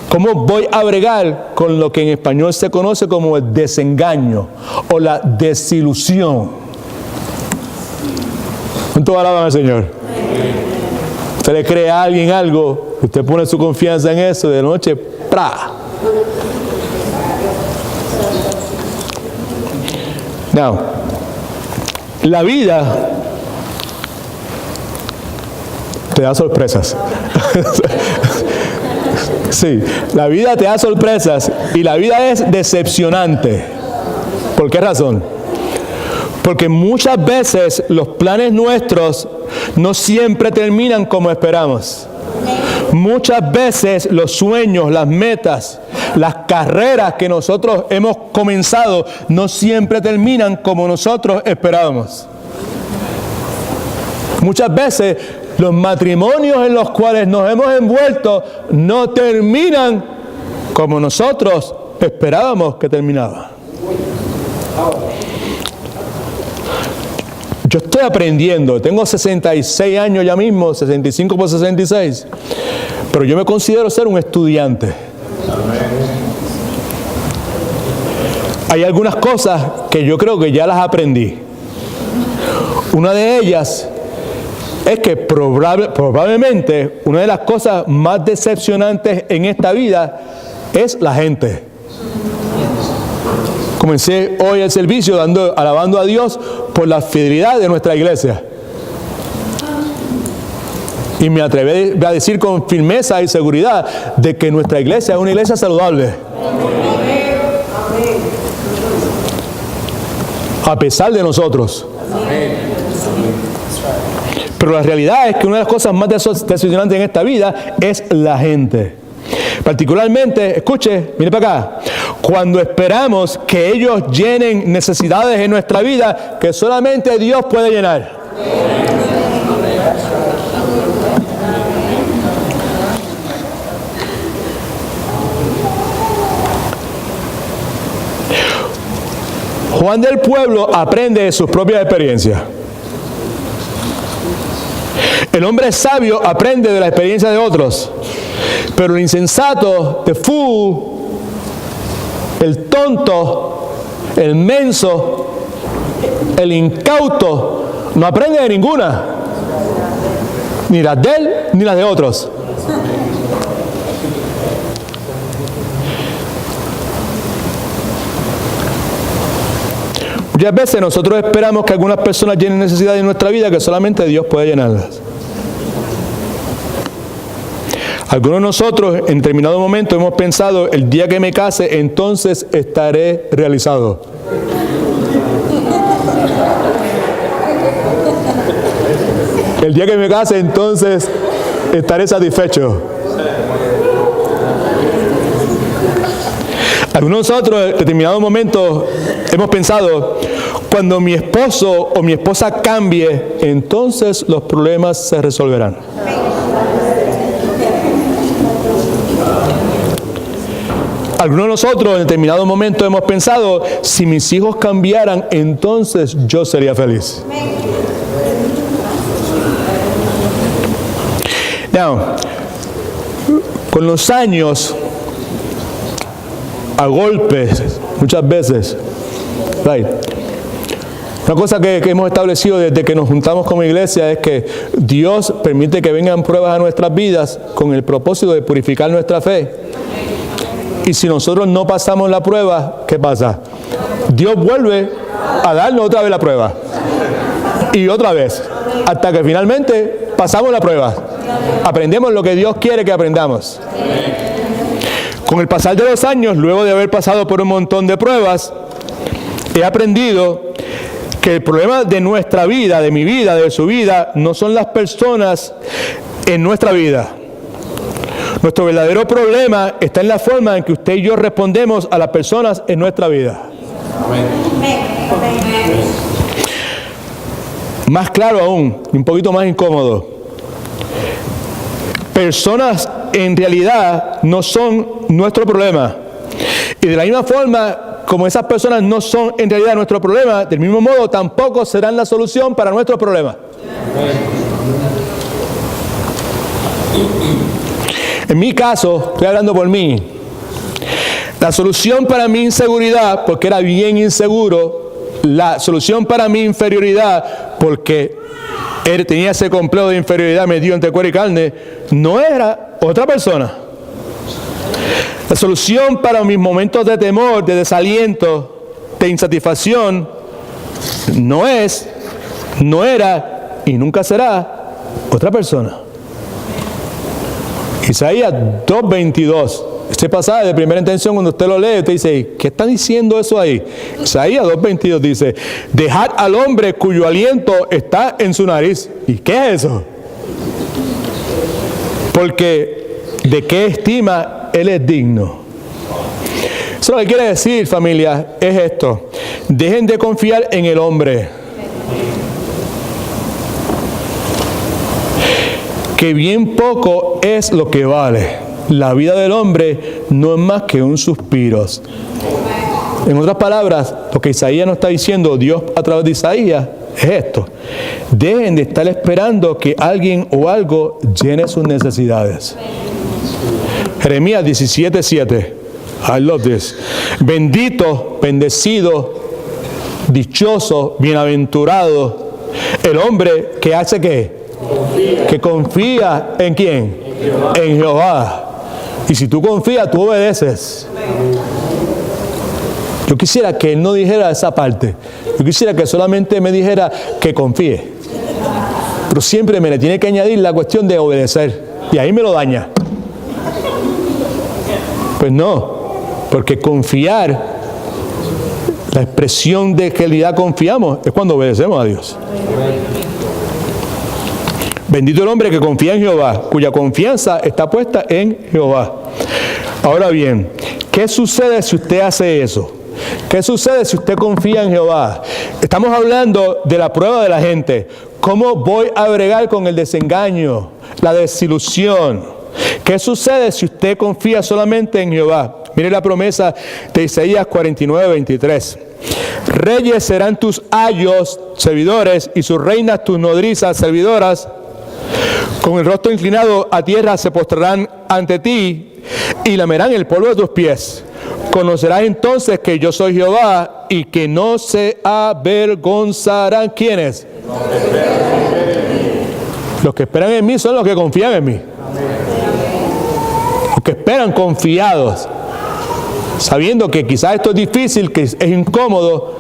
¿Cómo voy a bregar con lo que en español se conoce como el desengaño o la desilusión? ¿Cuánto alaban al Señor? Usted le cree a alguien algo, usted pone su confianza en eso, de noche, ¡pra! Now, la vida te da sorpresas. Sí, la vida te da sorpresas y la vida es decepcionante. ¿Por qué razón? Porque muchas veces los planes nuestros no siempre terminan como esperamos. Muchas veces los sueños, las metas, las carreras que nosotros hemos comenzado no siempre terminan como nosotros esperábamos. Muchas veces los matrimonios en los cuales nos hemos envuelto no terminan como nosotros esperábamos que terminaban. Yo estoy aprendiendo, tengo 66 años ya mismo, 65 por 66, pero yo me considero ser un estudiante. Hay algunas cosas que yo creo que ya las aprendí. Una de ellas es que probablemente una de las cosas más decepcionantes en esta vida es la gente. Comencé hoy el servicio alabando a Dios por la fidelidad de nuestra iglesia. Y me atreví a decir con firmeza y seguridad de que nuestra iglesia es una iglesia saludable. A pesar de nosotros. Pero la realidad es que una de las cosas más decepcionantes en esta vida es la gente. Particularmente, escuche, mire para acá, cuando esperamos que ellos llenen necesidades en nuestra vida que solamente Dios puede llenar. Juan del Pueblo aprende de sus propias experiencias. El hombre sabio aprende de la experiencia de otros. Pero el insensato, the fool, el tonto, el menso, el incauto, no aprende de ninguna. Ni las de él, ni las de otros. Muchas veces nosotros esperamos que algunas personas llenen necesidades en nuestra vida que solamente Dios puede llenarlas. Algunos de nosotros en determinado momento hemos pensado, el día que me case, entonces estaré realizado. El día que me case, entonces estaré satisfecho. Algunos de nosotros en determinado momento hemos pensado, cuando mi esposo o mi esposa cambie, entonces los problemas se resolverán. Algunos de nosotros en determinado momento hemos pensado, si mis hijos cambiaran, entonces yo sería feliz. Now, con los años, a golpes, muchas veces, right, una cosa que hemos establecido desde que nos juntamos como iglesia es que Dios permite que vengan pruebas a nuestras vidas con el propósito de purificar nuestra fe. Y si nosotros no pasamos la prueba, ¿qué pasa? Dios vuelve a darnos otra vez la prueba. Y otra vez. Hasta que finalmente pasamos la prueba. Aprendemos lo que Dios quiere que aprendamos. Con el pasar de los años, luego de haber pasado por un montón de pruebas, he aprendido que el problema de nuestra vida, de mi vida, de su vida, no son las personas en nuestra vida. Nuestro verdadero problema está en la forma en que usted y yo respondemos a las personas en nuestra vida. Más claro aún, un poquito más incómodo. Personas en realidad no son nuestro problema. Y de la misma forma, como esas personas no son en realidad nuestro problema, del mismo modo tampoco serán la solución para nuestro problema. En mi caso, estoy hablando por mí, la solución para mi inseguridad, porque era bien inseguro, la solución para mi inferioridad, porque tenía ese complejo de inferioridad metido entre cuero y carne, no era otra persona. La solución para mis momentos de temor, de desaliento, de insatisfacción, no era y nunca será otra persona. Isaías 2:22. Este pasaje de primera intención, cuando usted lo lee, usted dice, ¿qué está diciendo eso ahí? Isaías 2:22 dice, dejad al hombre cuyo aliento está en su nariz. ¿Y qué es eso? Porque de qué estima él es digno. Eso lo que quiere decir, familia, es esto. Dejen de confiar en el hombre. que bien poco es lo que vale. La vida del hombre no es más que un suspiro. En otras palabras, lo que Isaías nos está diciendo, Dios a través de Isaías, es esto: dejen de estar esperando que alguien o algo llene sus necesidades. Jeremías 17:7. I love this. Bendito, bendecido, dichoso, bienaventurado el hombre que hace ¿qué? Que confía ¿en quién? En Jehová. Y si tú confías, tú obedeces. Yo quisiera que él no dijera esa parte. Yo quisiera que solamente me dijera que confíe. Pero siempre me le tiene que añadir la cuestión de obedecer. Y ahí me lo daña. Pues no. Porque confiar, la expresión de que en realidad confiamos, es cuando obedecemos a Dios. Bendito el hombre que confía en Jehová, cuya confianza está puesta en Jehová. Ahora bien, ¿qué sucede si usted hace eso? ¿Qué sucede si usted confía en Jehová? Estamos hablando de la prueba de la gente. ¿Cómo voy a bregar con el desengaño, la desilusión? ¿Qué sucede si usted confía solamente en Jehová? Mire la promesa de Isaías 49:23. Reyes serán tus ayos servidores y sus reinas tus nodrizas servidoras. Con el rostro inclinado a tierra se postrarán ante ti y lamerán el polvo de tus pies. Conocerás entonces que yo soy Jehová y que no se avergonzarán. ¿Quiénes? Los que esperan en mí son los que confían en mí. Los que esperan confiados, sabiendo que quizás esto es difícil, que es incómodo,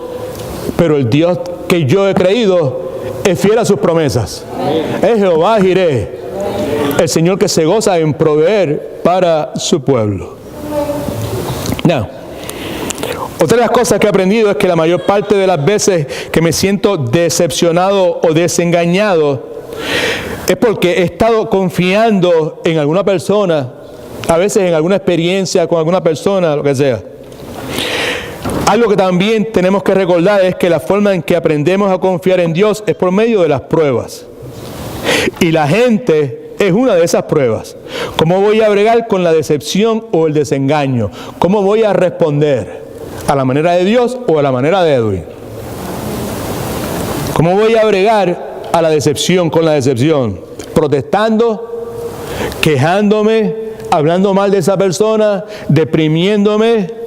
pero el Dios que yo he creído es fiel a sus promesas. Es Jehová Jireh, el Señor que se goza en proveer para su pueblo. Now, otra de las cosas que he aprendido es que la mayor parte de las veces que me siento decepcionado o desengañado es porque he estado confiando en alguna persona, a veces en alguna experiencia con alguna persona, lo que sea. Algo que también tenemos que recordar es que la forma en que aprendemos a confiar en Dios es por medio de las pruebas. Y la gente es una de esas pruebas. ¿Cómo voy a bregar con la decepción o el desengaño? ¿Cómo voy a responder? ¿A la manera de Dios o a la manera de Edwin? ¿Cómo voy a bregar a la decepción con la decepción? ¿Protestando? ¿Quejándome? ¿Hablando mal de esa persona? ¿Deprimiéndome?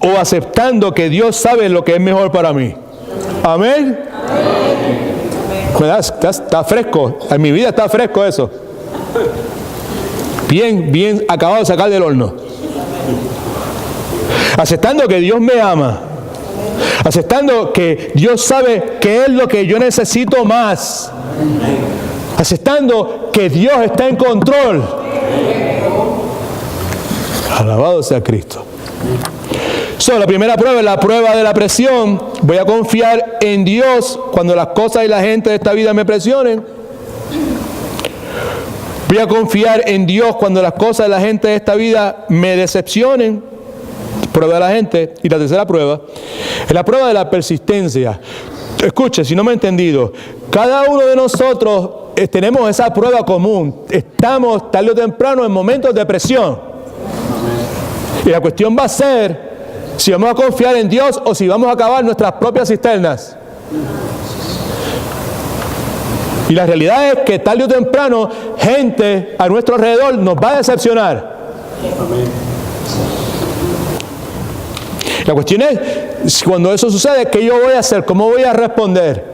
¿O aceptando que Dios sabe lo que es mejor para mí? Amén. Está fresco. En mi vida está fresco eso. Bien acabado de sacar del horno. Aceptando que Dios me ama. Aceptando que Dios sabe qué es lo que yo necesito más. Aceptando que Dios está en control. Alabado sea Cristo. La primera prueba es la prueba de la presión. Voy a confiar en Dios cuando las cosas y la gente de esta vida me presionen. Voy a confiar en Dios cuando las cosas y la gente de esta vida me decepcionen. Prueba de la gente. Y la tercera prueba es la prueba de la persistencia. Escuche, si no me ha entendido, cada uno de nosotros tenemos esa prueba común. Estamos tarde o temprano en momentos de presión. Y la cuestión va a ser si vamos a confiar en Dios o si vamos a cavar nuestras propias cisternas. Y la realidad es que tarde o temprano gente a nuestro alrededor nos va a decepcionar. La cuestión es, cuando eso sucede, ¿qué yo voy a hacer? ¿Cómo voy a responder?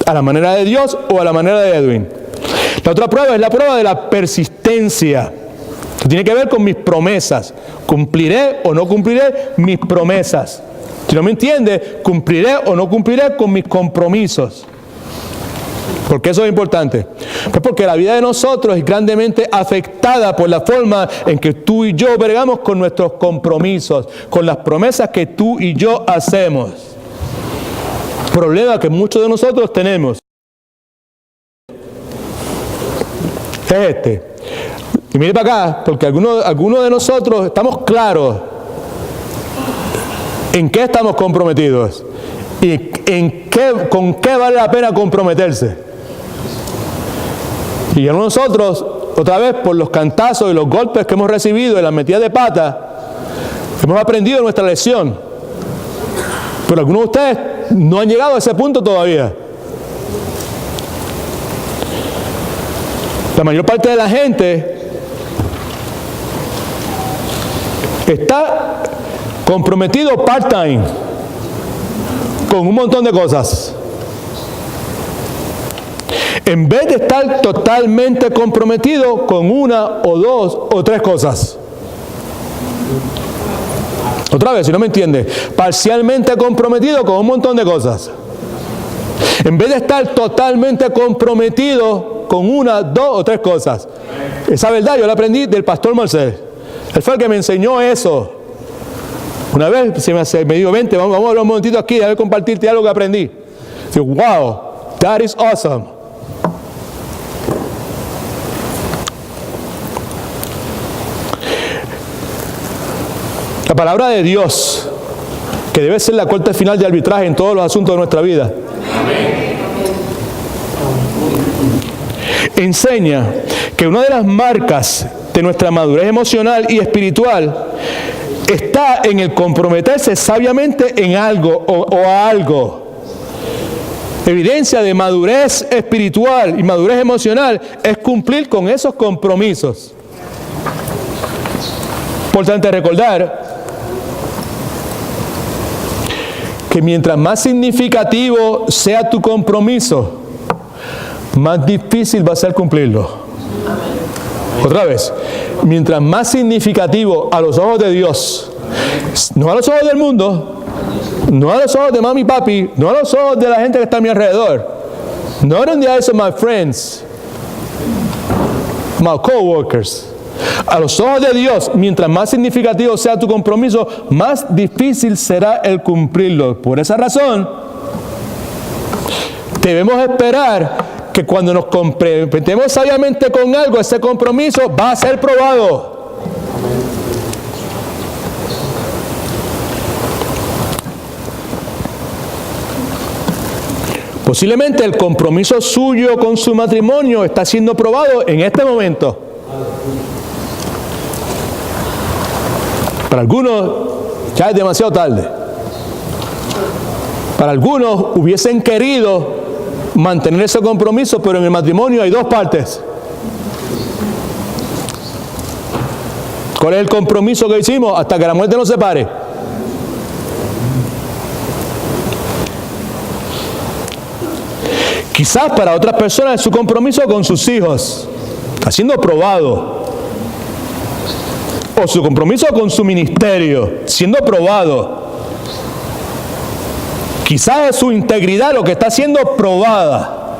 ¿A la manera de Dios o a la manera de Edwin? La otra prueba es la prueba de la persistencia. Tiene que ver con mis promesas. ¿Cumpliré o no cumpliré mis promesas? Si no me entiende, ¿cumpliré o no cumpliré con mis compromisos? ¿Por qué eso es importante? Pues porque la vida de nosotros es grandemente afectada por la forma en que tú y yo bregamos con nuestros compromisos, con las promesas que tú y yo hacemos. Problema que muchos de nosotros tenemos es este. Y mire para acá, porque algunos de nosotros estamos claros en qué estamos comprometidos y con qué vale la pena comprometerse. Y ya nosotros, otra vez, por los cantazos y los golpes que hemos recibido y las metidas de pata, hemos aprendido nuestra lección. Pero algunos de ustedes no han llegado a ese punto todavía. La mayor parte de la gente está comprometido part-time con un montón de cosas, en vez de estar totalmente comprometido con una o dos o tres cosas. Otra vez, si no me entiende, parcialmente comprometido con un montón de cosas, en vez de estar totalmente comprometido con una, dos o tres cosas. Esa verdad yo la aprendí del pastor Marcel. Él fue el que me enseñó eso. Una vez me dijo, vente, vamos a hablar un momentito aquí, déjame compartirte algo que aprendí. Digo, wow, that is awesome. La palabra de Dios, que debe ser la corte final de arbitraje en todos los asuntos de nuestra vida, enseña que una de las marcas de nuestra madurez emocional y espiritual está en el comprometerse sabiamente en algo o a algo. Evidencia de madurez espiritual y madurez emocional es cumplir con esos compromisos. Importante recordar que mientras más significativo sea tu compromiso, más difícil va a ser cumplirlo. Otra vez, mientras más significativo a los ojos de Dios, no a los ojos del mundo, no a los ojos de mami y papi, no a los ojos de la gente que está a mi alrededor, not on the eyes of my friends, my coworkers. A los ojos de Dios, mientras más significativo sea tu compromiso, más difícil será el cumplirlo. Por esa razón, debemos esperar que cuando nos comprometemos sabiamente con algo, ese compromiso va a ser probado. Posiblemente el compromiso suyo con su matrimonio está siendo probado en este momento. Para algunos ya es demasiado tarde. Para algunos hubiesen querido mantener ese compromiso, pero en el matrimonio hay dos partes. ¿Cuál es el compromiso que hicimos? Hasta que la muerte nos separe. Quizás para otras personas es su compromiso con sus hijos, está siendo probado. O su compromiso con su ministerio, siendo probado. Quizás es su integridad lo que está siendo probada.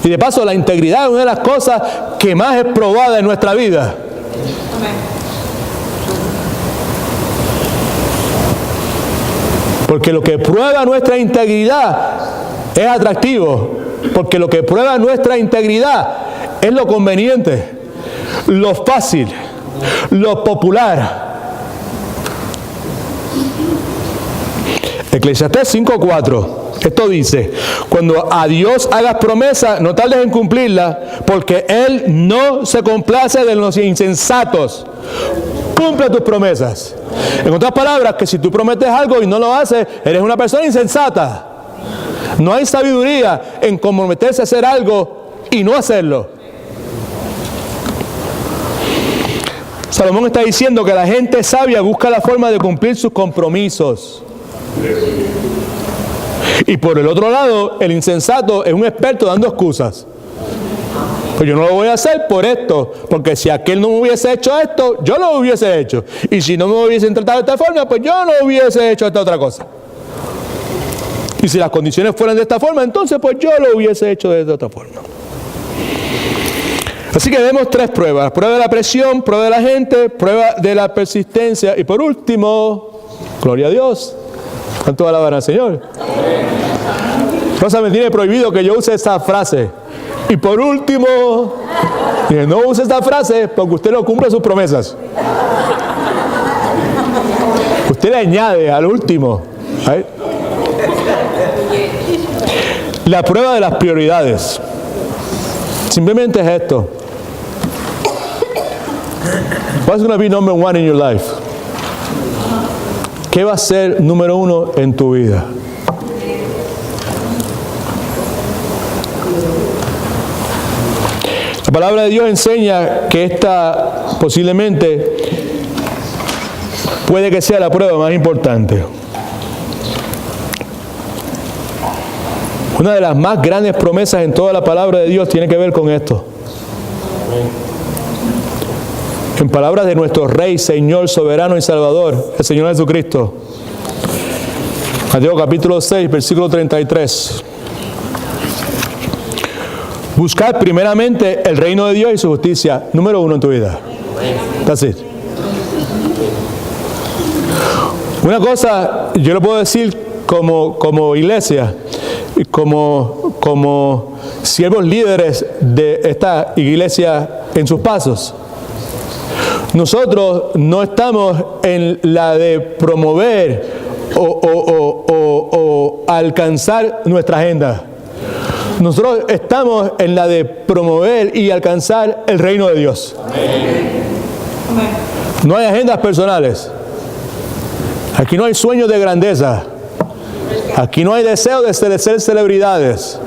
Y de paso, la integridad es una de las cosas que más es probada en nuestra vida. Porque lo que prueba nuestra integridad es atractivo. Porque lo que prueba nuestra integridad es lo conveniente, lo fácil, lo popular. Eclesiastés 5:4. Esto dice: cuando a Dios hagas promesa, no tardes en cumplirla, porque Él no se complace de los insensatos. Cumple tus promesas. En otras palabras, que si tú prometes algo y no lo haces, eres una persona insensata. No hay sabiduría en comprometerse a hacer algo y no hacerlo. Salomón está diciendo que la gente sabia busca la forma de cumplir sus compromisos. Y por el otro lado, el insensato es un experto dando excusas. Pues yo no lo voy a hacer por esto, porque si aquel no me hubiese hecho esto, yo lo hubiese hecho. Y si no me hubiesen tratado de esta forma, pues yo no hubiese hecho esta otra cosa. Y si las condiciones fueran de esta forma, entonces pues yo lo hubiese hecho de otra forma. Así que vemos tres pruebas: prueba de la presión, prueba de la gente, prueba de la persistencia. Y por último, gloria a Dios. ¿Cuánto alaban al Señor? Rosa me tiene prohibido que yo use esta frase. Y por último, no use esta frase porque usted no cumple sus promesas. Usted le añade al último. La prueba de las prioridades. Simplemente es esto. What's going to be number one in your life? ¿Qué va a ser número uno en tu vida? La palabra de Dios enseña que esta posiblemente puede que sea la prueba más importante. Una de las más grandes promesas en toda la palabra de Dios tiene que ver con esto. En palabras de nuestro Rey, Señor, Soberano y Salvador, el Señor Jesucristo. Mateo capítulo 6, versículo 33. Buscar primeramente el reino de Dios y su justicia, número uno en tu vida. That's it. Una cosa, yo le puedo decir como iglesia, como siervos líderes de esta iglesia en sus pasos. Nosotros no estamos en la de promover o alcanzar nuestra agenda. Nosotros estamos en la de promover y alcanzar el reino de Dios. No hay agendas personales. Aquí no hay sueños de grandeza. Aquí no hay deseo de ser celebridades.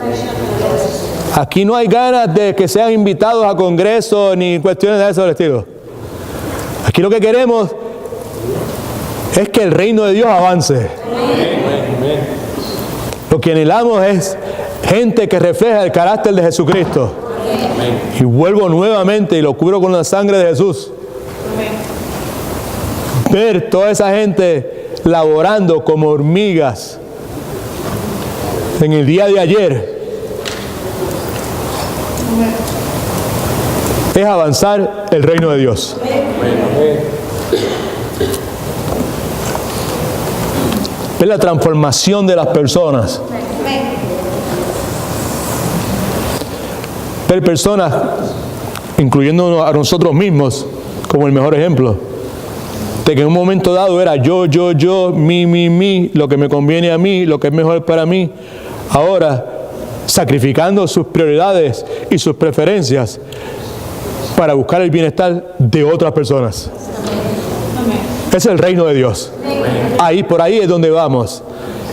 Aquí no hay ganas de que sean invitados a congresos ni cuestiones de ese estilo. Aquí lo que queremos es que el reino de Dios avance. Lo que anhelamos es gente que refleja el carácter de Jesucristo. Y vuelvo nuevamente y lo cubro con la sangre de Jesús. Ver toda esa gente laborando como hormigas en el día de ayer es avanzar el reino de Dios. Es la transformación de las personas. Ver personas, incluyéndonos a nosotros mismos, como el mejor ejemplo, de que en un momento dado era yo, mi, lo que me conviene a mí, lo que es mejor para mí. Ahora, sacrificando sus prioridades y sus preferencias para buscar el bienestar de otras personas. Es el reino de Dios. Por ahí es donde vamos.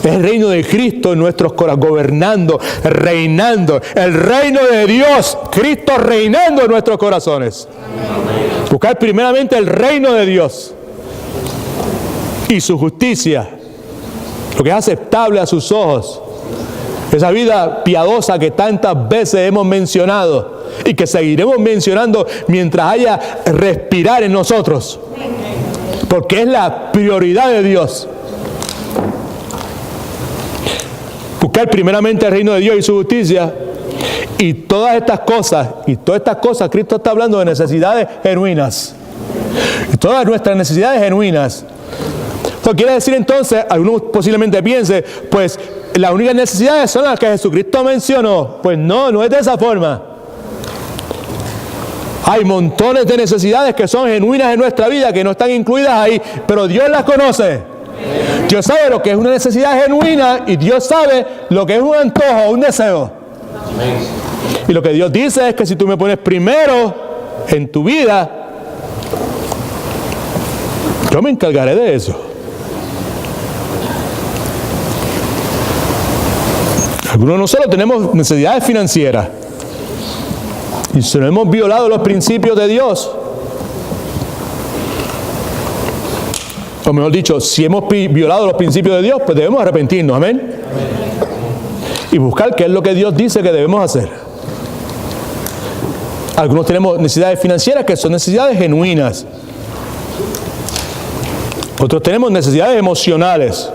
Es el reino de Cristo en nuestros corazones, gobernando, reinando. El reino de Dios, Cristo reinando en nuestros corazones. Buscar primeramente el reino de Dios y su justicia, lo que es aceptable a sus ojos. Esa vida piadosa que tantas veces hemos mencionado y que seguiremos mencionando mientras haya respirar en nosotros. Porque es la prioridad de Dios. Buscar primeramente el reino de Dios y su justicia. Y todas estas cosas, Cristo está hablando de necesidades genuinas. Y todas nuestras necesidades genuinas. Esto quiere decir entonces, algunos posiblemente piensen, pues las únicas necesidades son las que Jesucristo mencionó. Pues no es de esa forma. Hay montones de necesidades que son genuinas en nuestra vida, que no están incluidas ahí, pero Dios las conoce. Dios sabe lo que es una necesidad genuina y Dios sabe lo que es un antojo, un deseo. Y lo que Dios dice es que si tú me pones primero en tu vida, yo me encargaré de eso. Algunos de nosotros tenemos necesidades financieras. Y si no hemos violado los principios de Dios, o mejor dicho, si hemos violado los principios de Dios, pues debemos arrepentirnos, amén. Y buscar qué es lo que Dios dice que debemos hacer. Algunos tenemos necesidades financieras que son necesidades genuinas. Otros tenemos necesidades emocionales.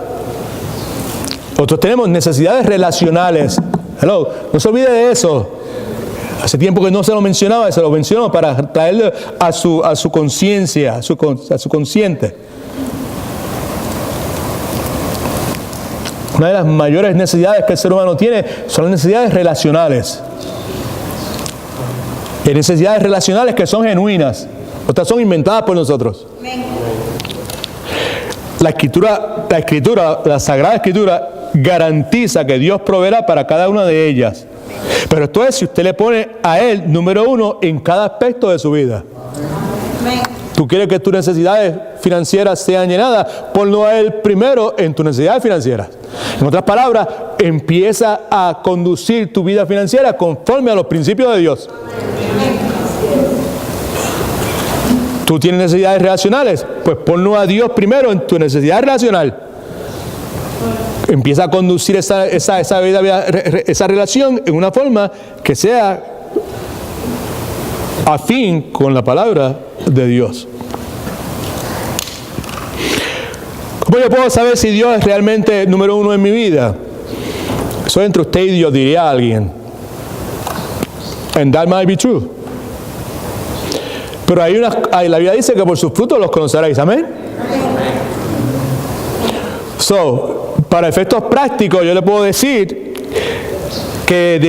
Otros tenemos necesidades relacionales. Hello, no se olvide de eso. Hace tiempo que no se lo mencionaba, se lo menciono para traerlo a su conciencia, a su consciente. Una de las mayores necesidades que el ser humano tiene son las necesidades relacionales. Hay necesidades relacionales que son genuinas, otras son inventadas por nosotros. La Sagrada Escritura garantiza que Dios proveerá para cada una de ellas. Pero esto es si usted le pone a Él número uno en cada aspecto de su vida. ¿Tú quieres que tus necesidades financieras sean llenadas? Ponlo a Él primero en tus necesidades financieras. En otras palabras, empieza a conducir tu vida financiera conforme a los principios de Dios. ¿Tú tienes necesidades relacionales? Pues ponlo a Dios primero en tu necesidad relacional. Empieza a conducir esa relación en una forma que sea afín con la palabra de Dios. ¿Cómo yo puedo saber si Dios es realmente número uno en mi vida? Eso entre usted y Dios, diría alguien. And that might be true. Pero la Biblia dice que por sus frutos los conoceréis. Amén. Para efectos prácticos, yo le puedo decir que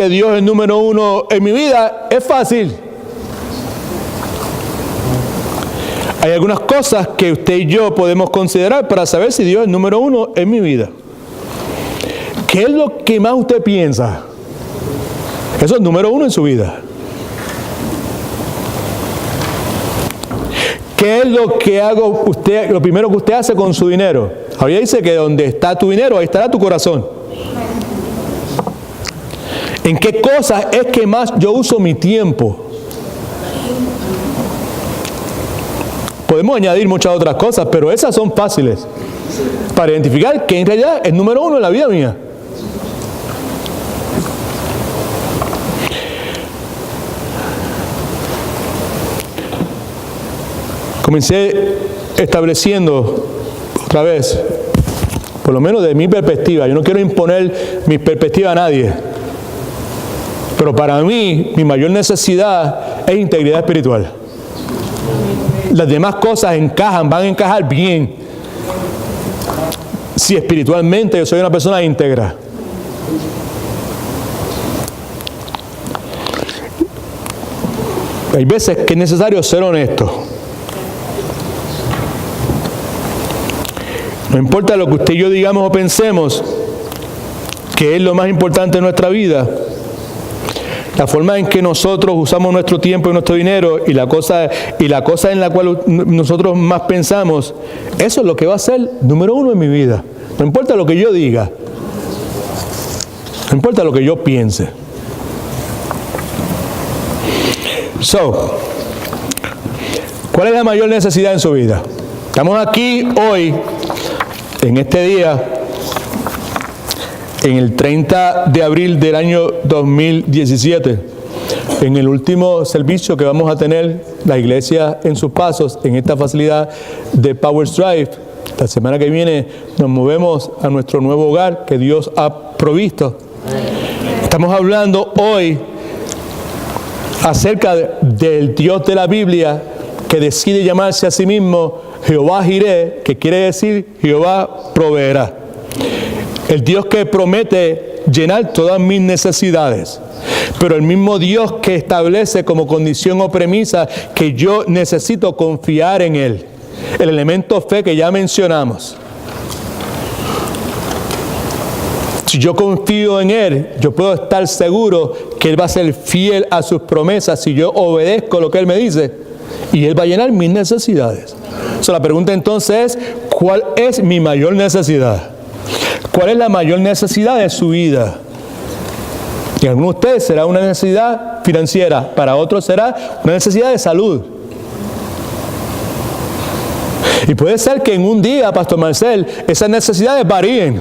Dios es número uno en mi vida es fácil. Hay algunas cosas que usted y yo podemos considerar para saber si Dios es número uno en mi vida. ¿Qué es lo que más usted piensa? Eso es número uno en su vida. ¿Qué es lo que lo primero que usted hace con su dinero? Ahora dice que donde está tu dinero, ahí estará tu corazón. ¿En qué cosas es que más yo uso mi tiempo? Podemos añadir muchas otras cosas, pero esas son fáciles para identificar que en realidad es número uno en la vida mía. Comencé estableciendo otra vez, por lo menos de mi perspectiva. Yo no quiero imponer mi perspectiva a nadie, pero para mí mi mayor necesidad es integridad espiritual. Las demás cosas van a encajar bien si espiritualmente yo soy una persona íntegra. Hay veces que es necesario ser honesto. No importa lo que usted y yo digamos o pensemos, que es lo más importante en nuestra vida, la forma en que nosotros usamos nuestro tiempo y nuestro dinero y la cosa en la cual nosotros más pensamos, eso es lo que va a ser número uno en mi vida. No importa lo que yo diga, no importa lo que yo piense. ¿Cuál es la mayor necesidad en su vida? Estamos aquí hoy, en este día, en el 30 de abril del año 2017, en el último servicio que vamos a tener la iglesia en sus pasos, en esta facilidad de Powers Drive. La semana que viene nos movemos a nuestro nuevo hogar que Dios ha provisto. Estamos hablando hoy acerca del Dios de la Biblia que decide llamarse a sí mismo Jehová Jireh, que quiere decir Jehová proveerá. El Dios que promete llenar todas mis necesidades, pero el mismo Dios que establece como condición o premisa que yo necesito confiar en Él. El elemento fe que ya mencionamos. Si yo confío en Él, yo puedo estar seguro que Él va a ser fiel a sus promesas si yo obedezco lo que Él me dice, y Él va a llenar mis necesidades. La pregunta entonces es, ¿cuál es mi mayor necesidad? ¿Cuál es la mayor necesidad de su vida? Y algunos de ustedes será una necesidad financiera, para otros será una necesidad de salud. Y puede ser que en un día, Pastor Marcel, esas necesidades varíen.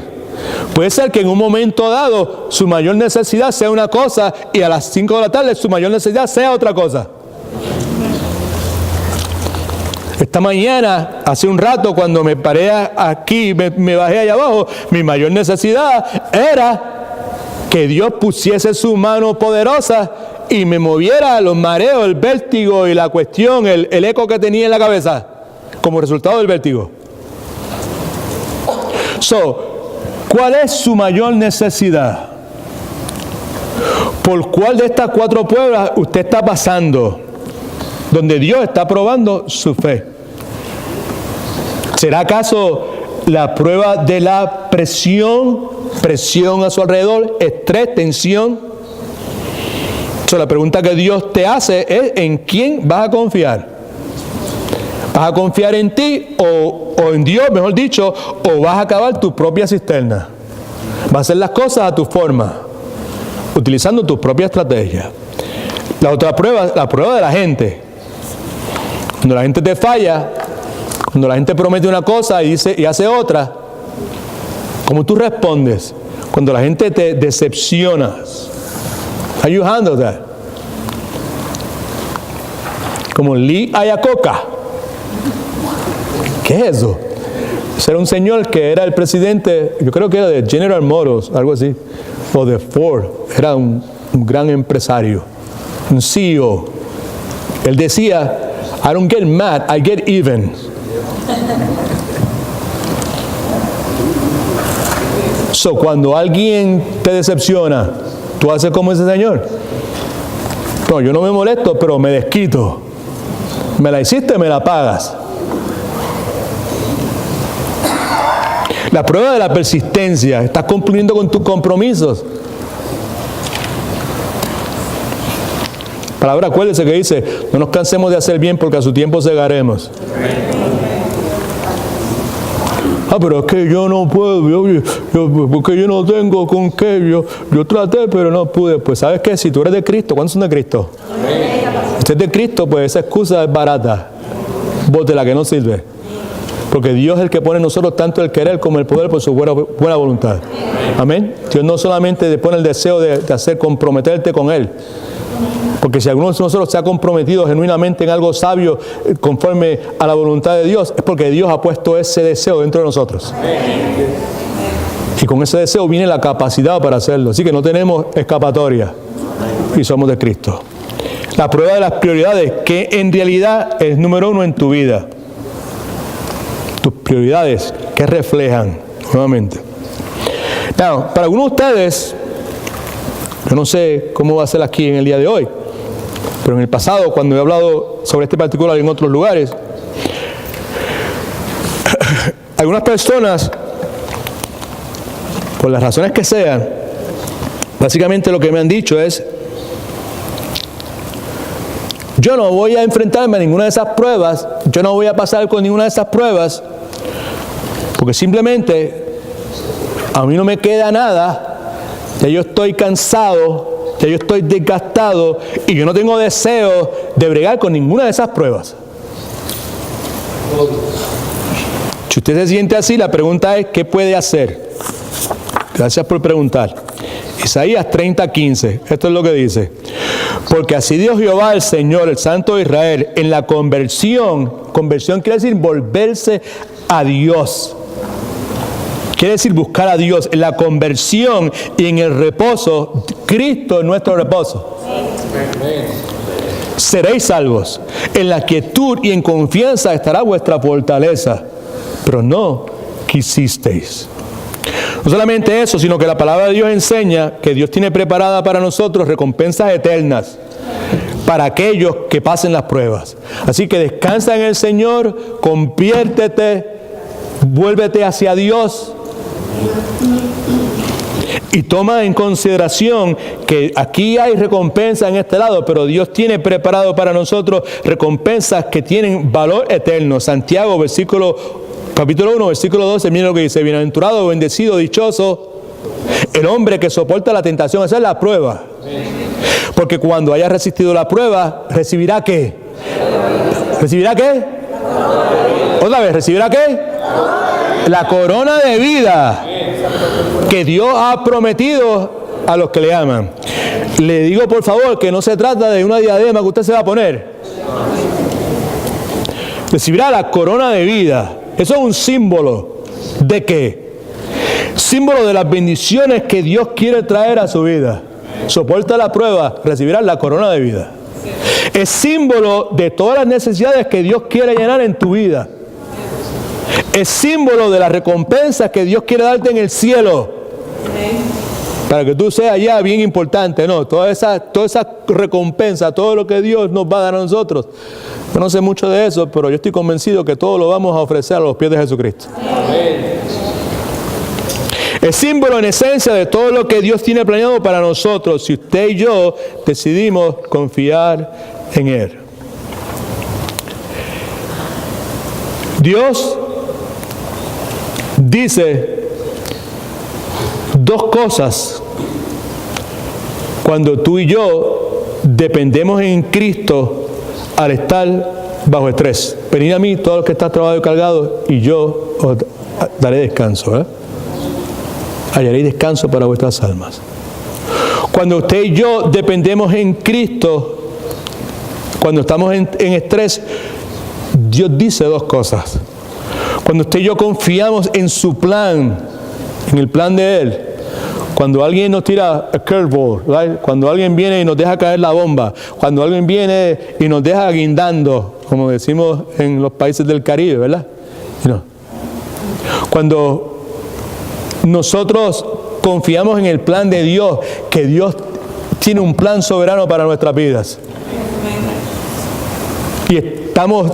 Puede ser que en un momento dado su mayor necesidad sea una cosa y a las 5 de la tarde su mayor necesidad sea otra cosa. Esta mañana, hace un rato, cuando me paré aquí, me bajé allá abajo, mi mayor necesidad era que Dios pusiese su mano poderosa y me moviera los mareos, el vértigo y la cuestión, el eco que tenía en la cabeza, como resultado del vértigo. ¿Cuál es su mayor necesidad? ¿Por cuál de estas 4 pruebas usted está pasando? Donde Dios está probando su fe. ¿Será acaso la prueba de la presión a su alrededor, estrés, tensión. So, la pregunta que Dios te hace es: ¿en quién vas a confiar? ¿Vas a confiar en ti o en Dios, mejor dicho, o vas a cavar tu propia cisterna? Vas a hacer las cosas a tu forma, utilizando tu propia estrategia. La otra prueba, la prueba de la gente. Cuando la gente te falla, cuando la gente promete una cosa y hace otra, ¿cómo tú respondes? Cuando la gente te decepciona, how you handle that? Como Lee Iacocca. ¿Qué es eso? Ese era un señor que era el presidente, yo creo que era de General Motors, algo así, o de Ford. Era un gran empresario, un CEO. Él decía: I don't get mad, I get even. So, cuando alguien te decepciona, ¿tú haces como ese señor? No, yo no me molesto, pero me desquito. Me la hiciste, me la pagas. La prueba de la persistencia. ¿Estás cumpliendo con tus compromisos? La palabra, acuérdese que dice: no nos cansemos de hacer bien, porque a su tiempo segaremos. Pero es que yo no puedo, porque yo no tengo con qué, yo traté, pero no pude. Pues ¿sabes qué? Si tú eres de Cristo, ¿cuántos son de Cristo? Si usted es de Cristo, pues esa excusa es barata. Bótela, que no sirve. Porque Dios es el que pone en nosotros tanto el querer como el poder por su buena voluntad. Amén. Dios no solamente te pone el deseo de comprometerte con Él. Porque si alguno de nosotros se ha comprometido genuinamente en algo sabio conforme a la voluntad de Dios, es porque Dios ha puesto ese deseo dentro de nosotros. Y con ese deseo viene la capacidad para hacerlo. Así que no tenemos escapatoria. Y somos de Cristo. La prueba de las prioridades, que en realidad es número uno en tu vida. Tus prioridades, ¿qué reflejan? Nuevamente. Now, para algunos de ustedes, yo no sé cómo va a ser aquí en el día de hoy, pero en el pasado, cuando he hablado sobre este particular en otros lugares, algunas personas, por las razones que sean, básicamente lo que me han dicho es: yo no voy a enfrentarme a ninguna de esas pruebas, yo no voy a pasar con ninguna de esas pruebas, porque simplemente a mí no me queda nada, ya yo estoy cansado, ya yo estoy desgastado y yo no tengo deseo de bregar con ninguna de esas pruebas. Si usted se siente así, la pregunta es: ¿qué puede hacer? Gracias por preguntar. Isaías 30:15, esto es lo que dice: porque así dijo Jehová el Señor, el Santo de Israel, en la conversión quiere decir volverse a Dios. Quiere decir buscar a Dios. En la conversión y en el reposo, Cristo es nuestro reposo. Seréis salvos. En la quietud y en confianza estará vuestra fortaleza. Pero no quisisteis. No solamente eso, sino que la palabra de Dios enseña que Dios tiene preparada para nosotros recompensas eternas para aquellos que pasen las pruebas. Así que descansa en el Señor, conviértete, vuélvete hacia Dios y toma en consideración que aquí hay recompensa en este lado, pero Dios tiene preparado para nosotros recompensas que tienen valor eterno. Santiago, capítulo 1, versículo 12, miren lo que dice: bienaventurado, bendecido, dichoso el hombre que soporta la tentación. Esa es la prueba. Porque cuando haya resistido la prueba, ¿recibirá qué? ¿Recibirá qué? Otra vez, ¿recibirá qué? La corona de vida que Dios ha prometido a los que le aman. Le digo por favor que no se trata de una diadema que usted se va a poner. Recibirá la corona de vida. Eso es un símbolo ¿de qué? Símbolo de las bendiciones que Dios quiere traer a su vida. Soporta la prueba, recibirás la corona de vida. Es símbolo de todas las necesidades que Dios quiere llenar en tu vida. Es símbolo de las recompensas que Dios quiere darte en el cielo. Para que tú seas ya bien importante, ¿no? Toda esa recompensa, todo lo que Dios nos va a dar a nosotros. Yo no sé mucho de eso, pero yo estoy convencido que todo lo vamos a ofrecer a los pies de Jesucristo. Amén. Es símbolo en esencia de todo lo que Dios tiene planeado para nosotros, si usted y yo decidimos confiar en Él. Dios dice dos cosas cuando tú y yo dependemos en Cristo al estar bajo estrés. Venid a mí todos los que están trabajados y cargados y yo os daré descanso. Hallaré descanso para vuestras almas. Cuando usted y yo dependemos en Cristo, cuando estamos en estrés, Dios dice dos cosas. Cuando usted y yo confiamos en su plan, en el plan de Él, cuando alguien nos tira a curveball, right? Cuando alguien viene y nos deja caer la bomba, cuando alguien viene y nos deja guindando, como decimos en los países del Caribe, ¿verdad? Cuando nosotros confiamos en el plan de Dios, que Dios tiene un plan soberano para nuestras vidas, y estamos